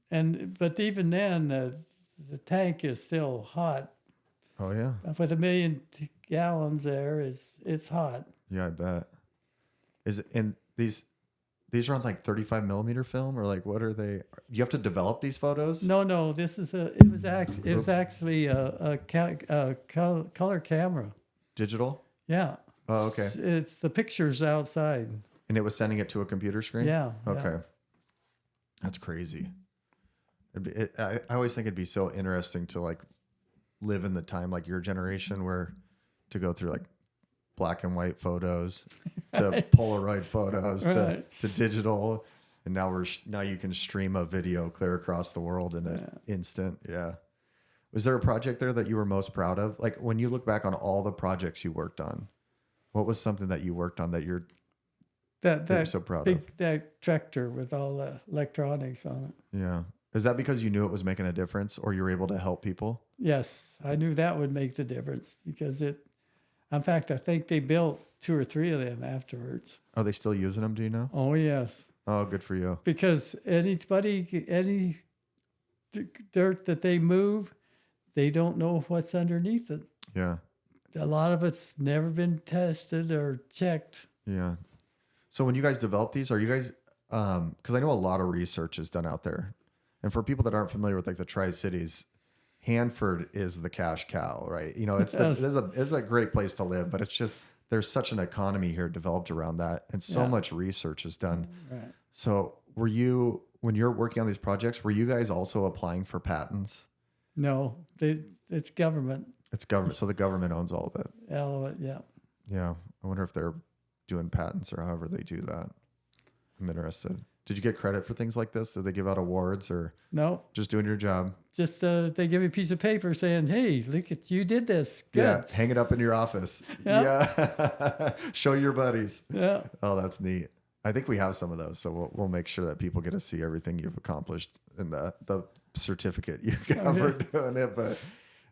But even then, the tank is still hot. Oh yeah. With 1 million gallons there, it's hot. Yeah, I bet. And these are on like 35 millimeter film, or like what are they? Do you have to develop these photos? No. This is it was actually a color camera. Digital? Yeah. Oh, okay. It's the pictures outside. And it was sending it to a computer screen? Yeah. Okay. Yeah. That's crazy. I always think it'd be so interesting to like live in the time like your generation where to go through like black and white photos to Polaroid photos to digital, and now you can stream a video clear across the world in an instant. Yeah. Was there a project there that you were most proud of? Like when you look back on all the projects you worked on, what was something that you worked on that you're so proud of? That tractor with all the electronics on it. Yeah. Is that because you knew it was making a difference, or you were able to help people? Yes, I knew that would make the difference because in fact, I think they built 2 or 3 of them afterwards. Are they still using them? Do you know? Oh, yes. Oh, good for you. Because any dirt that they move, they don't know what's underneath it. Yeah. A lot of it's never been tested or checked. Yeah. So when you guys develop these, are you guys, because I know a lot of research is done out there. And for people that aren't familiar with like the Tri-Cities, Hanford is the cash cow, right? You know, it's a great place to live, but it's just, there's such an economy here developed around that. And so much research is done. Right. So when you're working on these projects, were you guys also applying for patents? No, it's government. It's government. So the government owns all of it. All of it, yeah. Yeah. I wonder if they're doing patents or however they do that. I'm interested. Did you get credit for things like this? Did they give out awards or no? Just doing your job? Just they give you a piece of paper saying, "Hey, look at you did this. Good." Yeah, hang it up in your office. Yeah. Show your buddies. Yeah. Oh, that's neat. I think we have some of those, so we'll make sure that people get to see everything you've accomplished in the certificate you got for doing it. But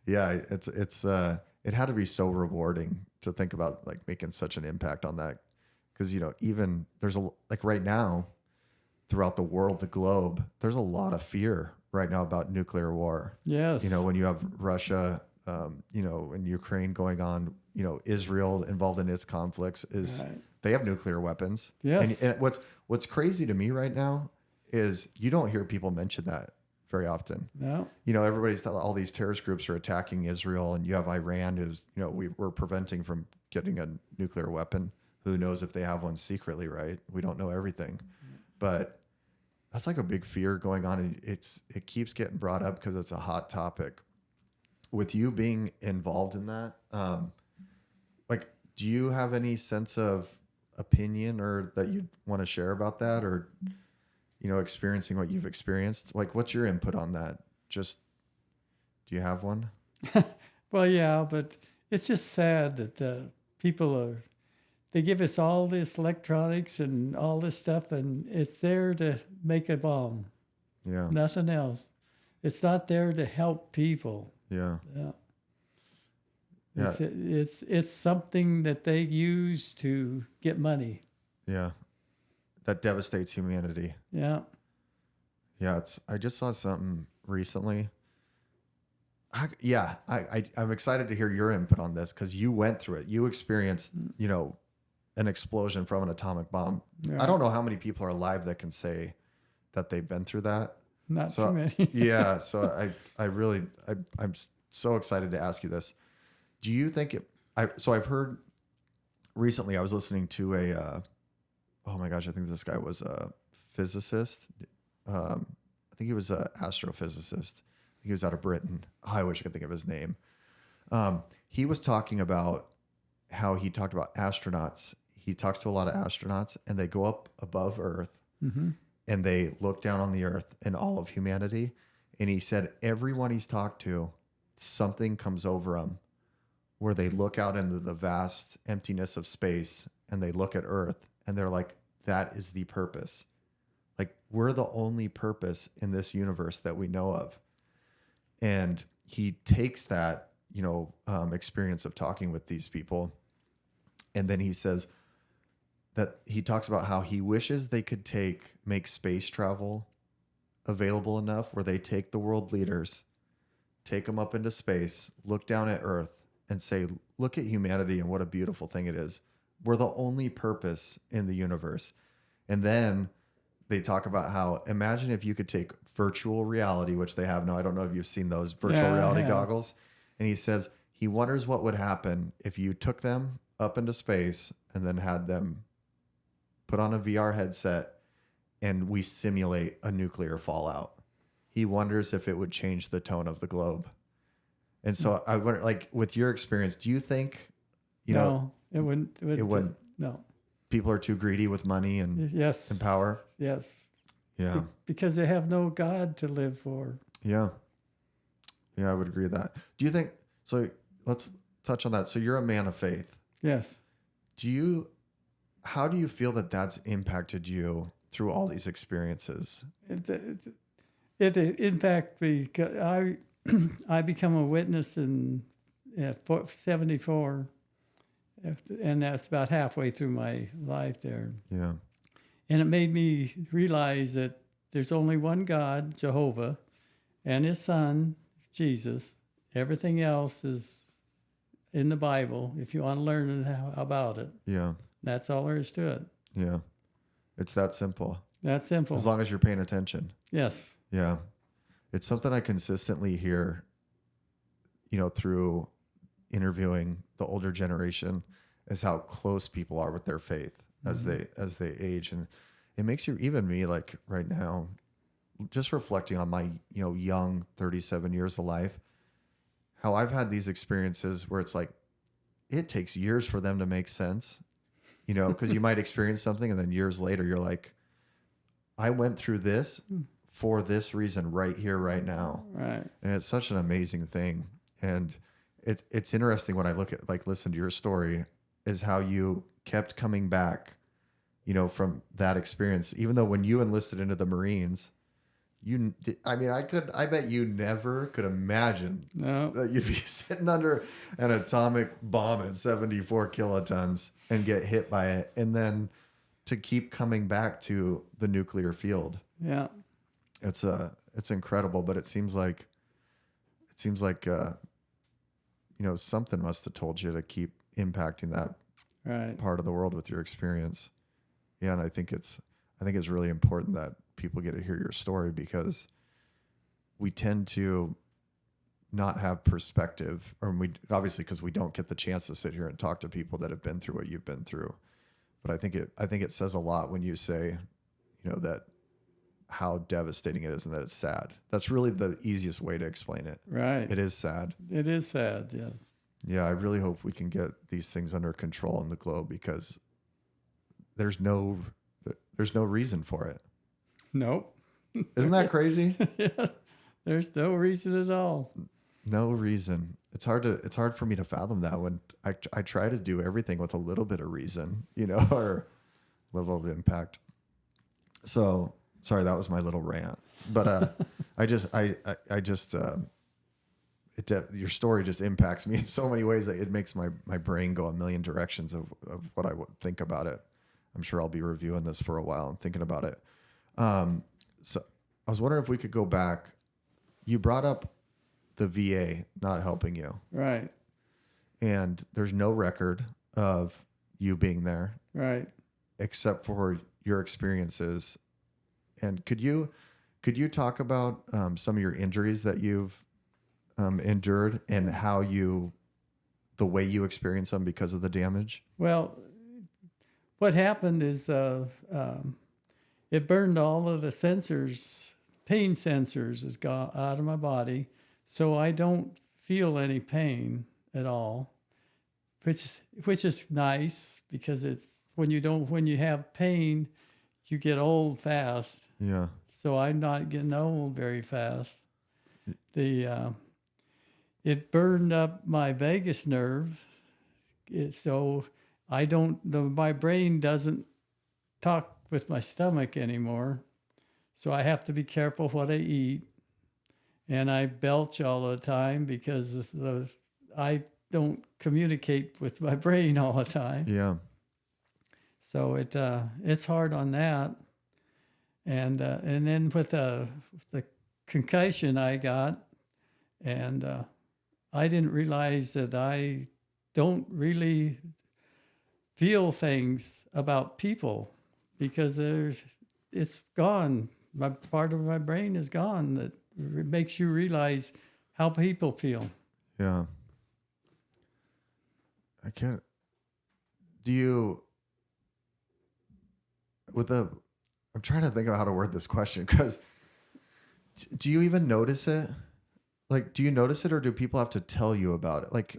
yeah, it had to be so rewarding to think about like making such an impact on that, because even there's like right now throughout the world, the globe, there's a lot of fear right now about nuclear war. Yes. When you have Russia, and Ukraine going on, Israel involved in its conflicts they have nuclear weapons. Yes. And what's crazy to me right now is you don't hear people mention that very often. No. Everybody's thought all these terrorist groups are attacking Israel, and you have Iran who's, we're preventing from getting a nuclear weapon. Who knows if they have one secretly, right? We don't know everything. But that's like a big fear going on, and it keeps getting brought up because it's a hot topic. With you being involved in that, do you have any sense of opinion or that you want to share about that, or experiencing what you've experienced? Like, what's your input on that? Just, do you have one? Well, yeah, but it's just sad that people they give us all this electronics and all this stuff, and it's there to make a bomb. Yeah. Nothing else. It's not there to help people. Yeah. Yeah. Yeah. It's something that they use to get money. Yeah. That devastates humanity. Yeah. Yeah. I just saw something recently. I'm excited to hear your input on this, because you went through it. You experienced, an explosion from an atomic bomb. Yeah. I don't know how many people are alive that can say that they've been through that. Not too many. Yeah. So I'm so excited to ask you this. Do you think I've heard recently, I was listening to oh my gosh, I think this guy was a physicist. I think he was an astrophysicist. I think he was out of Britain. Oh, I wish I could think of his name. He was talking about how he talked about astronauts. He talks to a lot of astronauts, and they go up above Earth, Mm-hmm. and they look down on the Earth and all of humanity. And he said everyone he's talked to, something comes over them where they look out into the vast emptiness of space, and they look at Earth, and they're like, that is the purpose. Like, we're the only purpose in this universe that we know of. And he takes that, experience of talking with these people, and then he says that he talks about how he wishes they could make space travel available enough where they take the world leaders, take them up into space, look down at Earth, and say, look at humanity and what a beautiful thing it is. We're the only purpose in the universe. And then they talk about how, imagine if you could take virtual reality, which they have now. I don't know if you've seen those virtual reality goggles. And he says he wonders what would happen if you took them up into space and then had them put on a VR headset and we simulate a nuclear fallout. He wonders if it would change the tone of the globe. And so I wonder, like, with your experience, do you think, No, it wouldn't. it wouldn't. No. People are too greedy with money and Yes. power? Yes. Yeah. Because they have no God to live for. Yeah. Yeah, I would agree with that. Do you think, so let's touch on that. So you're a man of faith. Yes. How do you feel that that's impacted you through all these experiences? In fact, because I become a witness in 74, and that's about halfway through my life there. Yeah. And it made me realize that there's only one God, Jehovah, and his son, Jesus. Everything else is in the Bible if you want to learn about it. Yeah. That's all there is to it. Yeah. It's that simple. That's simple. As long as you're paying attention. Yes. Yeah. It's something I consistently hear, through interviewing the older generation, is how close people are with their faith as they age. And it makes you, even me, like right now, just reflecting on my, young 37 years of life, how I've had these experiences where it's like, it takes years for them to make sense, because you might experience something and then years later you're like, I went through this for this reason right here, right now. Right. And it's such an amazing thing. And it's interesting when I listen to your story, is how you kept coming back from that experience, even though when you enlisted into the Marines, I bet you never could imagine that you'd be sitting under an atomic bomb at 74 kilotons and get hit by it. And then to keep coming back to the nuclear field. Yeah. It's incredible, but it seems like, something must have told you to keep impacting that part of the world with your experience. Yeah. And I think it's really important that people get to hear your story, because we tend to not have perspective, or obviously because we don't get the chance to sit here and talk to people that have been through what you've been through. But I think it says a lot when you say, that how devastating it is and that it's sad. That's really the easiest way to explain it. Right. It is sad. It is sad. Yeah. Yeah. I really hope we can get these things under control in the globe, because there's no reason for it. Nope. Isn't that crazy? Yeah. There's no reason at all. No reason. It's hard for me to fathom that when I try to do everything with a little bit of reason, or level of impact. So sorry, that was my little rant, but your story just impacts me in so many ways that it makes my brain go a million directions of what I would think about it. I'm sure I'll be reviewing this for a while and thinking about it. So I was wondering if we could go back. You brought up the VA not helping you. Right. And there's no record of you being there. Right. Except for your experiences. And could you talk about some of your injuries that you've endured and the way you experience them because of the damage? Well, what happened is it burned all of the sensors, pain sensors is gone out of my body. So I don't feel any pain at all, which is nice, because it's when you have pain, you get old fast. Yeah. So I'm not getting old very fast. It burned up my vagus nerve. My brain doesn't talk with my stomach anymore. So I have to be careful what I eat. And I belch all the time because I don't communicate with my brain all the time. Yeah. So it's hard on that. And then with the concussion I got, and I didn't realize that I don't really feel things about people, because it's gone. Part of my brain is gone that makes you realize how people feel. Yeah. I'm trying to think of how to word this question, because do you even notice it? Like, do you notice it, or do people have to tell you about it? Like,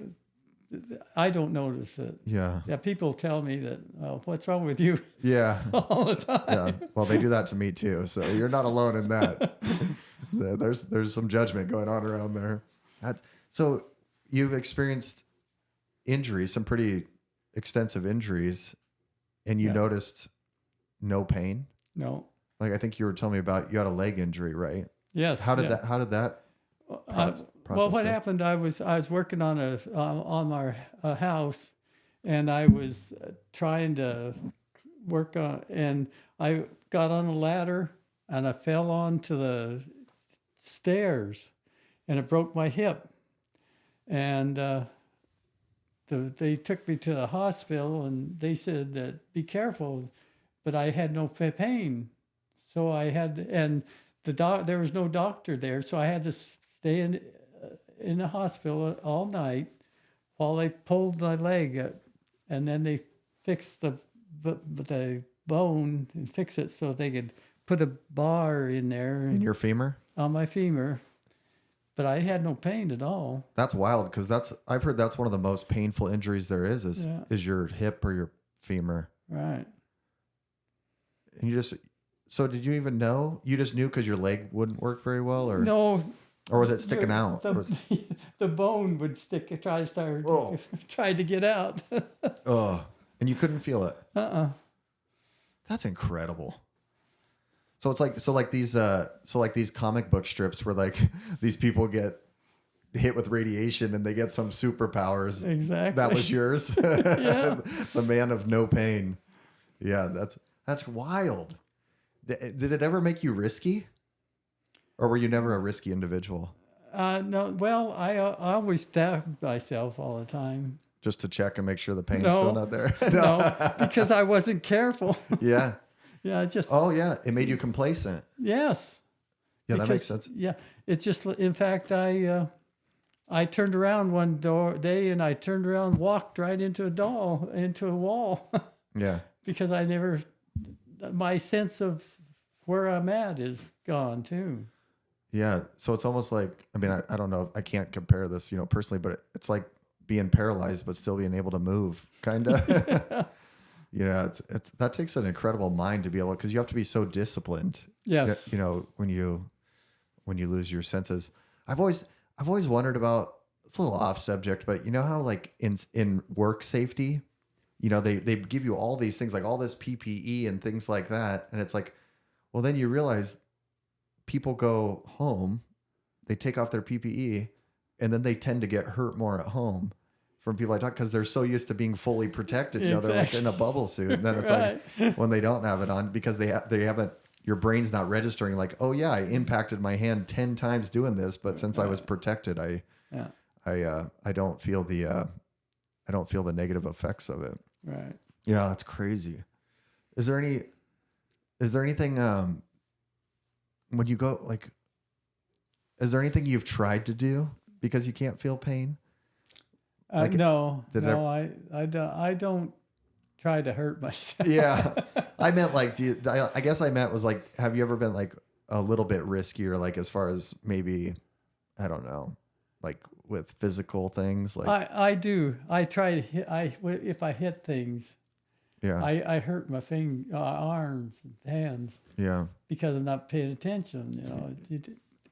I don't notice it. Yeah. Yeah. People tell me that, oh, what's wrong with you? Yeah. All the time. Yeah. Well, they do that to me too. So you're not alone in that. There's some judgment going on around there. So you've experienced injuries, some pretty extensive injuries, and you noticed no pain? No. Like, I think you were telling me about, you had a leg injury, right? Yes. How did that process well, what go? happened? I was working on our house, and I was trying to work on, and I got on a ladder, and I fell onto the stairs, and it broke my hip, and they took me to the hospital, and they said that be careful, but I had no pain, so I had, and there was no doctor there, so I had to stay in the hospital all night while they pulled my leg up, and then they fixed the bone and fix it so they could put a bar in there. In your femur? On my femur. But I had no pain at all. That's wild, because I've heard that's one of the most painful injuries there is your hip or your femur. Right. And so did you even know? You just knew because your leg wouldn't work very well, or no? Or was it sticking out? The bone would stick. Try to get out. Oh, and you couldn't feel it. That's incredible. So it's like these comic book strips where like these people get hit with radiation and they get some superpowers. Exactly. That was yours. Yeah. The man of no pain. Yeah, that's wild. Did it ever make you risky? Or were you never a risky individual? No. Well, I always stabbed myself all the time. Just to check and make sure the pain's still not there? No, because I wasn't careful. Yeah. Yeah, Oh, yeah. It made you complacent. Yes. Yeah, that makes sense. Yeah. It's just, in fact, I turned around one day and I turned around, walked right into a wall. Yeah. Because my sense of where I'm at is gone too. Yeah. So it's almost like, I mean, I don't know, I can't compare this, personally, but it's like being paralyzed, but still being able to move, kind of. It's that takes an incredible mind to be able, because you have to be so disciplined. Yes. When you lose your senses. I've always wondered about, it's a little off subject, but you know how like in work safety, they give you all these things, like all this PPE and things like that. And it's like, well, then you realize people go home, they take off their PPE, and then they tend to get hurt more at home from people I talk, because they're so used to being fully protected. They're like in a bubble suit. And then it's Right. like when they don't have it on, because they haven't, your brain's not registering like, oh yeah, I impacted my hand 10 times doing this, but since I was protected, I don't feel the negative effects of it. Right. Yeah, that's crazy. Is there anything when you go, like, is there anything you've tried to do because you can't feel pain? No, I don't try to hurt myself. Yeah. I meant like, I guess I meant was like, have you ever been like a little bit riskier, like as far as maybe, I don't know, like with physical things? Like I do. I try to hit, if I hit things, yeah, I hurt my arms and hands yeah, because I'm not paying attention.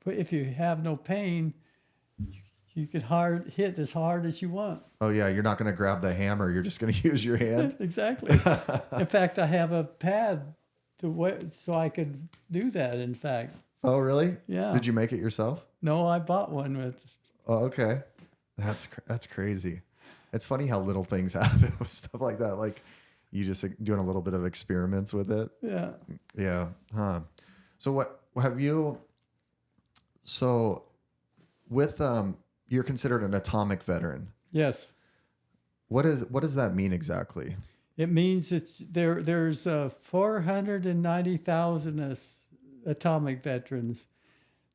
If you have no pain, you can hit as hard as you want. Oh yeah, you're not going to grab the hammer. You're just going to use your hand. Exactly. In fact, I have a pad so I could do that. In fact. Oh really? Yeah. Did you make it yourself? No, I bought one with. Oh okay, that's crazy. It's funny how little things happen with stuff like that. Like you just doing a little bit of experiments with it. Yeah. Yeah. Huh. So what have you? So with you're considered an atomic veteran. Yes. What does that mean exactly? It means there's 490,000 atomic veterans.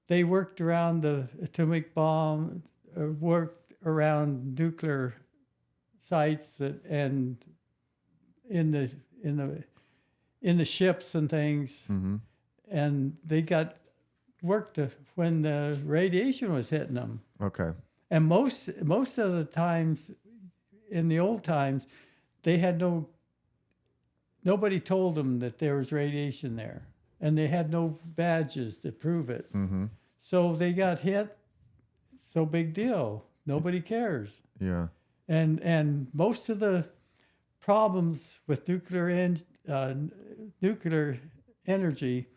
They worked around the atomic bomb, worked around nuclear sites and in the ships and things, Mm-hmm. and they got worked when the radiation was hitting them. Okay. And most of the times, in the old times, they had nobody told them that there was radiation there, and they had no badges to prove it. Mm-hmm. So they got hit. So big deal. Nobody cares. Yeah. And most of the problems with nuclear energy,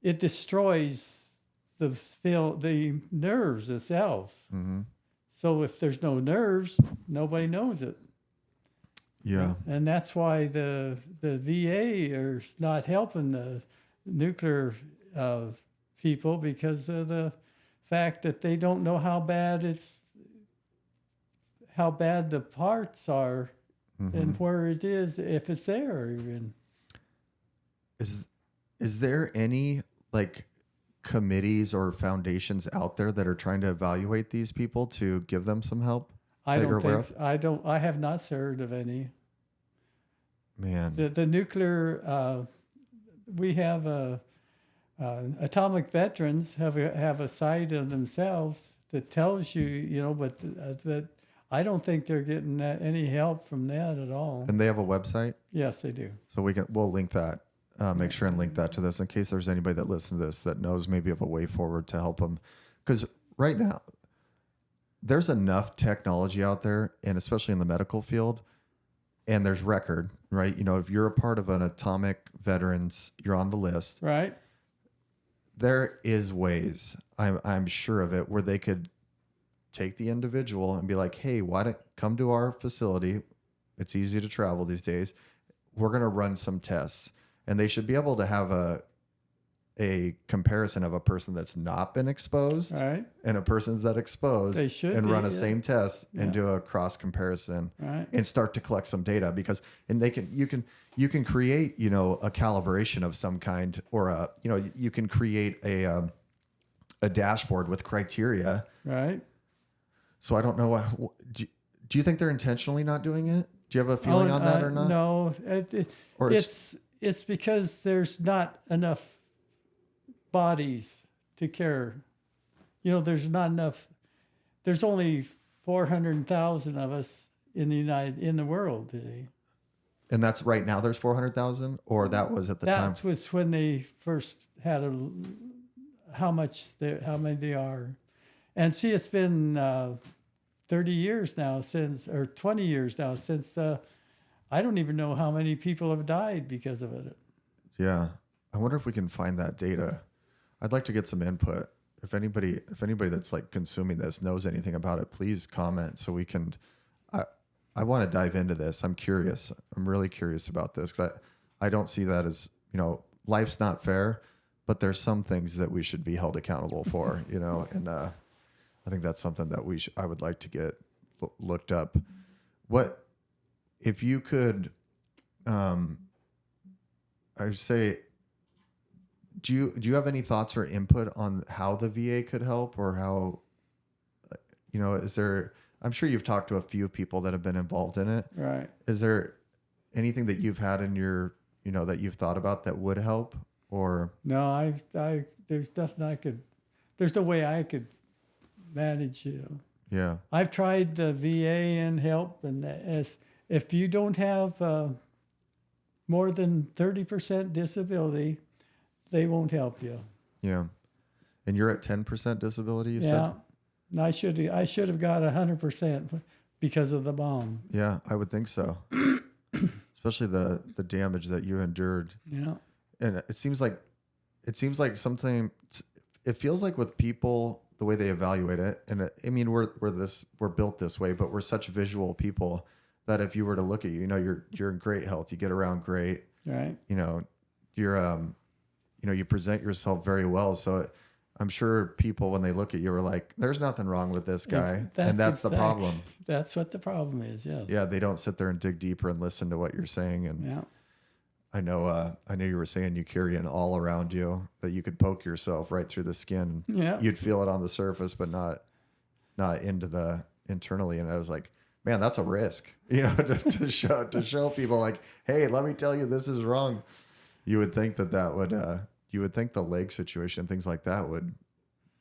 it destroys the nerves themselves. Mm-hmm. So if there's no nerves, nobody knows it. Yeah. And that's why the VA is not helping the nuclear people, because of the fact that they don't know how bad the parts are, Mm-hmm. and where it is, if it's there even. Is there any like committees or foundations out there that are trying to evaluate these people to give them some help? I have not heard of any. Man. The nuclear, we have atomic veterans have a site of themselves that tells you, but that I don't think they're getting any help from that at all. And they have a website? Yes, they do. So we'll link that. Make sure and link that to this in case there's anybody that listens to this that knows maybe of a way forward to help them. Because right now, there's enough technology out there, and especially in the medical field, and there's record, right? You know, if you're a part of an atomic veterans, you're on the list. Right. There is ways, I'm sure of it, where they could take the individual and be like, hey, why don't come to our facility? It's easy to travel these days. We're going to run some tests. And they should be able to have a comparison of a person that's not been exposed Right. and a person's that exposed, They should and be, run a yeah. same test and Yeah. do a cross comparison, Right. and start to collect some data, because, and you can create, you know, a calibration of some kind, or you can create a dashboard with criteria. Right. So I don't know. Do you think they're intentionally not doing it? Do you have a feeling on that or not? No. Or It's because there's not enough bodies to care. You know, there's not enough. There's only 400,000 of us in the world today. And that's right now. There's 400,000, or that was at the time. That was when they first had how many they are, and see, it's been 30 years now or 20 years now since. I don't even know how many people have died because of it. Yeah, I wonder if we can find that data. I'd like to get some input. If anybody that's like consuming this knows anything about it, please comment so we can. I want to dive into this. I'm curious. I'm really curious about this, because I don't see that as, you know, life's not fair, but there's some things that we should be held accountable for, you know, and I think that's something that I would like to get looked up. What if you could? I would say, do you have any thoughts or input on how the VA could help, or how, you know, is there? I'm sure you've talked to a few people that have been involved in it. Right. Is there anything that you've had in your, you know, that you've thought about that would help, or? No, there's nothing there's no way I could manage, you know. Yeah. I've tried the VA and help, and if you don't have more than 30% disability, they won't help you. Yeah. And you're at 10% disability, you said? Yeah. And I should have got 100% because of the bomb. Yeah, I would think so. Especially the damage that you endured. Yeah. And it seems like something. It feels like with people, the way they evaluate it, and I mean, we're built this way, but we're such visual people that if you were to look at you, you know, you're in great health, you get around great, Right. you know, you're you know, you present yourself very well. So I'm sure people, when they look at you, are like, "There's nothing wrong with this guy," and that's the problem. That's what the problem is. Yeah. Yeah, they don't sit there and dig deeper and listen to what you're saying. And Yeah. I know you were saying you carry an all around you that you could poke yourself right through the skin. Yeah. You'd feel it on the surface, but not into the internally. And I was like, man, that's a risk, you know, to show people like, hey, let me tell you, this is wrong. You would think that would, you would think the leg situation, things like that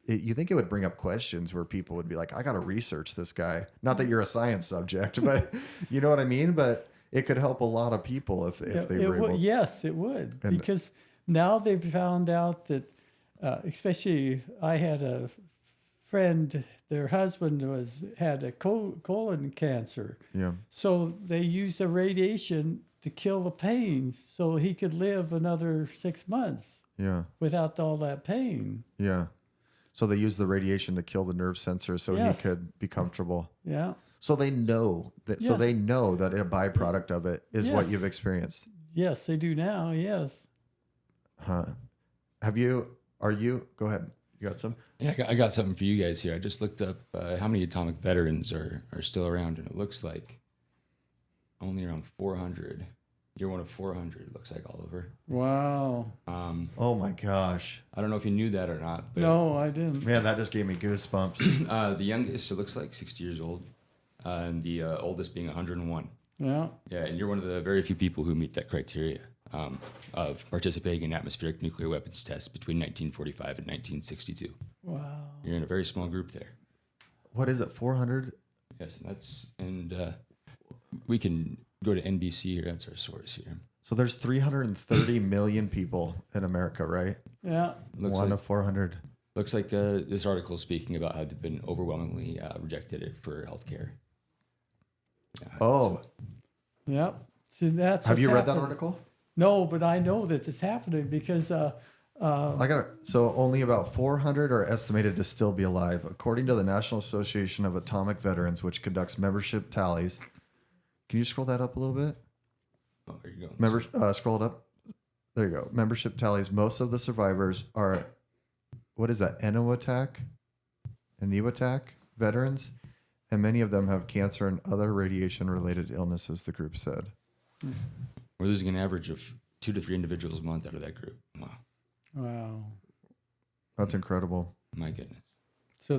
you think it would bring up questions where people would be like, I got to research this guy. Not that you're a science subject, but you know what I mean? But it could help a lot of people if they were able. Yes, it would. And because now they've found out that, especially I had a friend, their husband had a colon cancer. Yeah. So they used the radiation to kill the pain so he could live another 6 months. Yeah. Without all that pain. Yeah. So they use the radiation to kill the nerve sensor so Yes. he could be comfortable. Yeah. So they know that. Yes. So they know that a byproduct of it is what Yes. you've experienced. Yes, they do now. Yes. Huh? Go ahead. You got some? Yeah, I got something for you guys here. I just looked up how many atomic veterans are still around, and it looks like only around 400. You're one of 400, it looks like, Oliver. Wow. Oh my gosh. I don't know if you knew that or not. But, No, I didn't. Man, that just gave me goosebumps. the youngest, it looks like 60 years old, and the oldest being 101. Yeah. Yeah, and you're one of the very few people who meet that criteria of participating in atmospheric nuclear weapons tests between 1945 and 1962. Wow. You're in a very small group there. What is it? 400? Yes, and we can go to NBC here. That's our source here. So there's 330 million people in America, right? Yeah. Looks One like, of 400. Looks like this article is speaking about how they've been overwhelmingly rejected for healthcare. Yeah. Oh, Yep. See, that's Have what's you read that happening. article? No, but I know that it's happening because So only about 400 are estimated to still be alive, according to the National Association of Atomic Veterans, which conducts membership tallies. Can you scroll that up a little bit? Oh, there you go. Scroll it up. There you go. Membership tallies. Most of the survivors are, what is that? Eniwatak veterans, and many of them have cancer and other radiation-related illnesses. The group said. We're losing an average of 2 to 3 individuals a month out of that group. Wow. wow. That's incredible. My goodness. So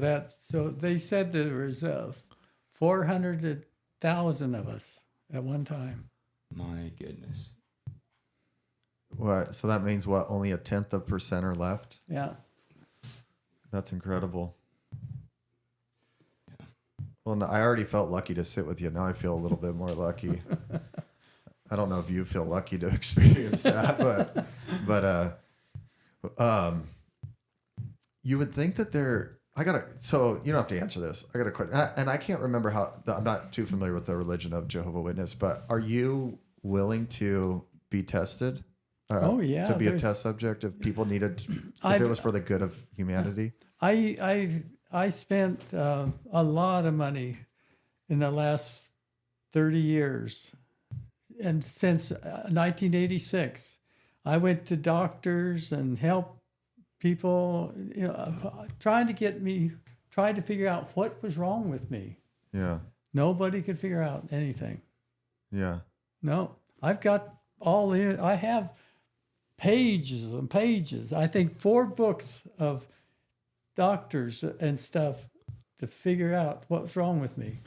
they said there was 400,000 of us at one time. My goodness. What? So that means what? Only 0.1% are left. Yeah. That's incredible. Well, no, I already felt lucky to sit with you. Now I feel a little bit more lucky. I don't know if you feel lucky to experience that, but you would think that so you don't have to answer this. I got a question. And I can't remember I'm not too familiar with the religion of Jehovah's Witness, but are you willing to be tested? Oh, yeah. To be a test subject if people needed, if it was for the good of humanity? I spent a lot of money in the last 30 years. And since 1986, I went to doctors and helped people, trying to figure out what was wrong with me. Yeah. Nobody could figure out anything. Yeah. No, I have pages and pages. I think 4 books of doctors and stuff to figure out what's wrong with me.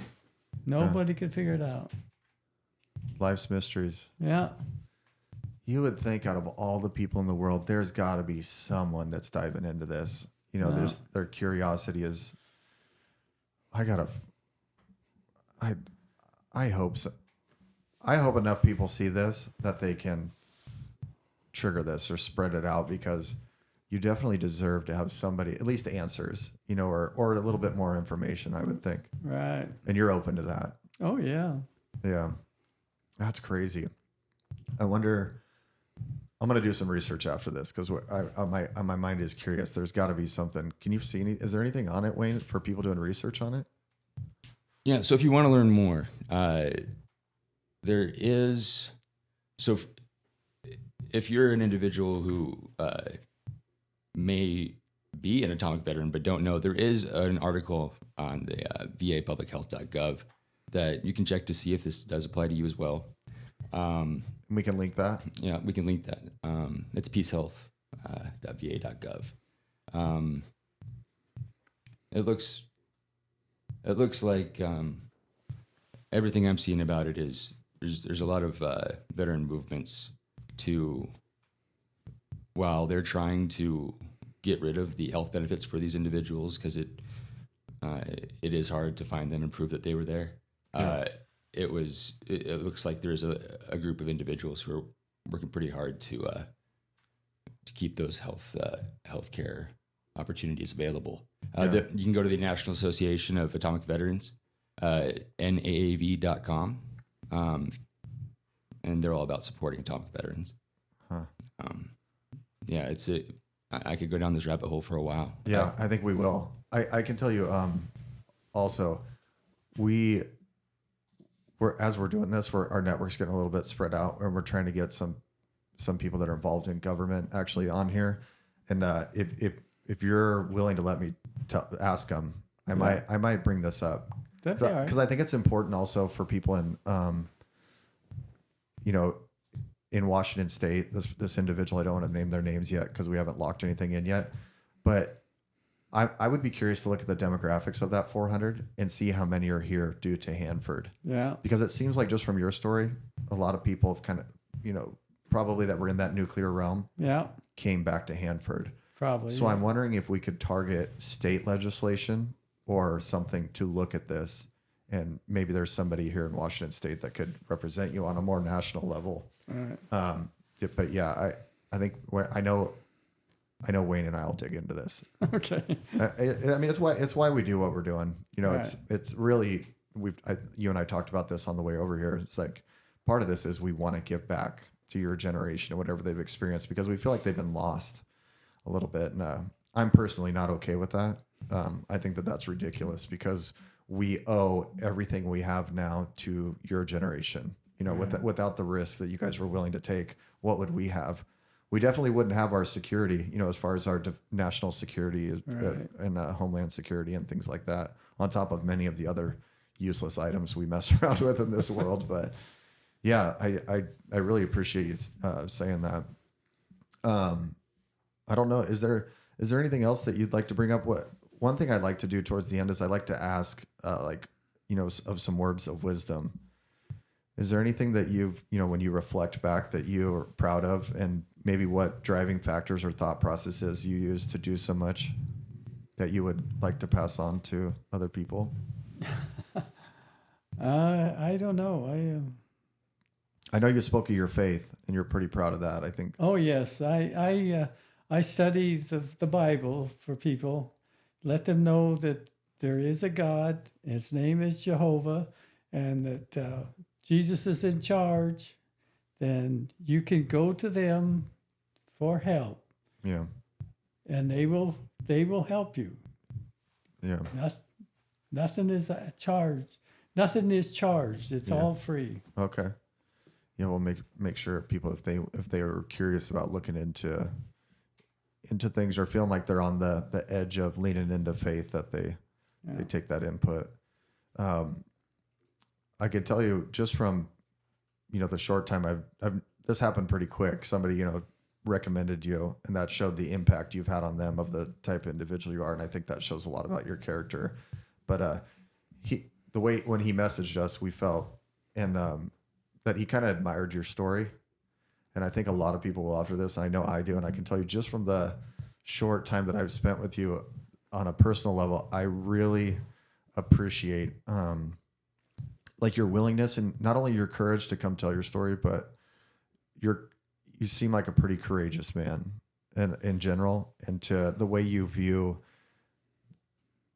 Nobody could figure it out. Life's mysteries. Yeah. You would think out of all the people in the world, there's got to be someone that's diving into this. Their curiosity is. I hope so. I hope enough people see this that they can trigger this or spread it out, because you definitely deserve to have somebody, at least answers, or a little bit more information, I would think. Right. And you're open to that. Oh, yeah. Yeah. That's crazy. I wonder, I'm going to do some research after this, because my mind is curious. There's got to be something. Can you see is there anything on it, Wayne, for people doing research on it? Yeah. So if you want to learn more, there is, so if you're an individual who may be an atomic veteran but don't know, there is an article on the vapublichealth.gov that you can check to see if this does apply to you as well. We can link that. Yeah, we can link that. It's peacehealth.va.gov. It looks like everything I'm seeing about it is there's a lot of veteran movements while they're trying to get rid of the health benefits for these individuals, because it is hard to find them and prove that they were there. It looks like there's a group of individuals who are working pretty hard to keep those healthcare opportunities available. You can go to the National Association of Atomic Veterans, NAAV.com, and they're all about supporting atomic veterans. Huh. I could go down this rabbit hole for a while. Yeah, I think we will. I can tell you also, as we're doing this, our network's getting a little bit spread out, and we're trying to get some people that are involved in government actually on here. And if you're willing to let me ask them, I might bring this up, because I think it's important also for people in Washington State. This individual, I don't want to name their names yet because we haven't locked anything in yet, but I would be curious to look at the demographics of that 400 and see how many are here due to Hanford. Yeah. Because it seems like, just from your story, a lot of people have kind of, probably that were in that nuclear realm, came back to Hanford. Probably. So I'm wondering if we could target state legislation or something to look at this. And maybe there's somebody here in Washington State that could represent you on a more national level. All right. But yeah, I think I know Wayne and I'll dig into this. Okay. I mean, it's why we do what we're doing. Right. It's really, you and I talked about this on the way over here. It's like, part of this is we want to give back to your generation and whatever they've experienced, because we feel like they've been lost a little bit. And I'm personally not okay with that. I think that that's ridiculous, because we owe everything we have now to your generation. You know, without the risk that you guys were willing to take, what would we have? We definitely wouldn't have our security, you know, as far as our national security and homeland security and things like that, on top of many of the other useless items we mess around with in this world. But yeah, I really appreciate you saying that. I don't know. Is there anything else that you'd like to bring up? One thing I'd like to do towards the end is I like to ask, of some words of wisdom. Is there anything that when you reflect back, that you're proud of, and maybe what driving factors or thought processes you use to do so much that you would like to pass on to other people? I don't know. I know you spoke of your faith, and you're pretty proud of that, I think. Oh yes, I study the Bible for people, let them know that there is a God, and His name is Jehovah, and that Jesus is in charge. Then you can go to them for help. Yeah. And they will help you. Yeah. Nothing is charged. Nothing is charged. It's all free. Okay. Yeah, we'll make sure people, if they are curious about looking into things or feeling like they're on the edge of leaning into faith, that they take that input. I can tell you just from, the short time I've this happened pretty quick. Somebody, recommended you, and that showed the impact you've had on them, of the type of individual you are. And I think that shows a lot about your character. But the way when he messaged us, we felt that he kind of admired your story. And I think a lot of people will after this. I know I do. And I can tell you just from the short time that I've spent with you on a personal level, I really appreciate your willingness, and not only your courage to come tell your story, but you seem like a pretty courageous man in general, and to the way you view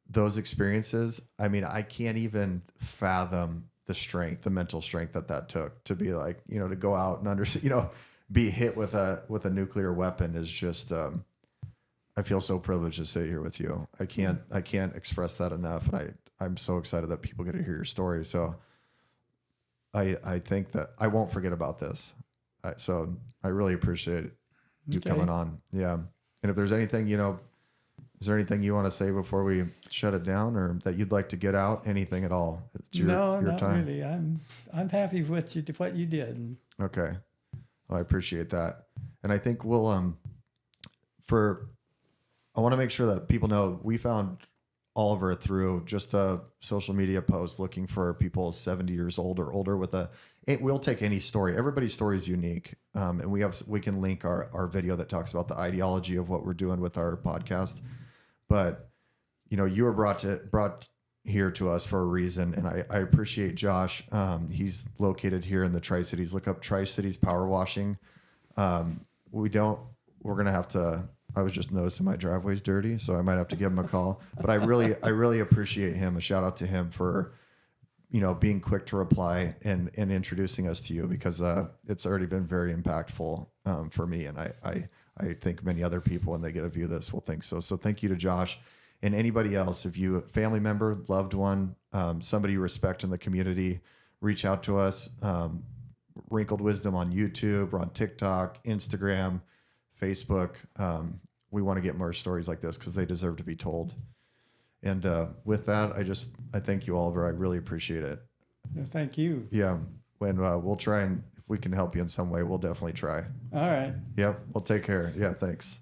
those experiences. I mean, I can't even fathom the mental strength that took to be like, to go out and understand, be hit with a nuclear weapon is just, I feel so privileged to sit here with you. I can't express that enough. And I'm so excited that people get to hear your story. So I think that I won't forget about this. So I really appreciate you coming on. Yeah. And if there's anything, is there anything you want to say before we shut it down, or that you'd like to get out? Anything at all? It's your not time. Really. I'm happy with what you did. Okay. Well, I appreciate that. And I think we'll, I want to make sure that people know we found Oliver through just a social media post looking for people 70 years old or older we'll take any story. Everybody's story is unique. And we can link our video that talks about the ideology of what we're doing with our podcast. But, you were brought here to us for a reason. And I appreciate Josh. He's located here in the Tri-Cities. Look up Tri-Cities Power Washing. We're going to have to, I was just noticing my driveway's dirty, so I might have to give him a call. But I really appreciate him. A shout out to him for, being quick to reply and introducing us to you, because it's already been very impactful for me. And I think many other people, when they get a view of this, will think so. So thank you to Josh, and anybody else. If you, family member, loved one, somebody you respect in the community, reach out to us. Wrinkled Wisdom on YouTube, or on TikTok, Instagram, Facebook. We want to get more stories like this, because they deserve to be told. And with that, I thank you, Oliver. I really appreciate it. Thank you. Yeah. When we'll try, and if we can help you in some way, we'll definitely try. All right. Yep. We'll take care. Yeah. Thanks.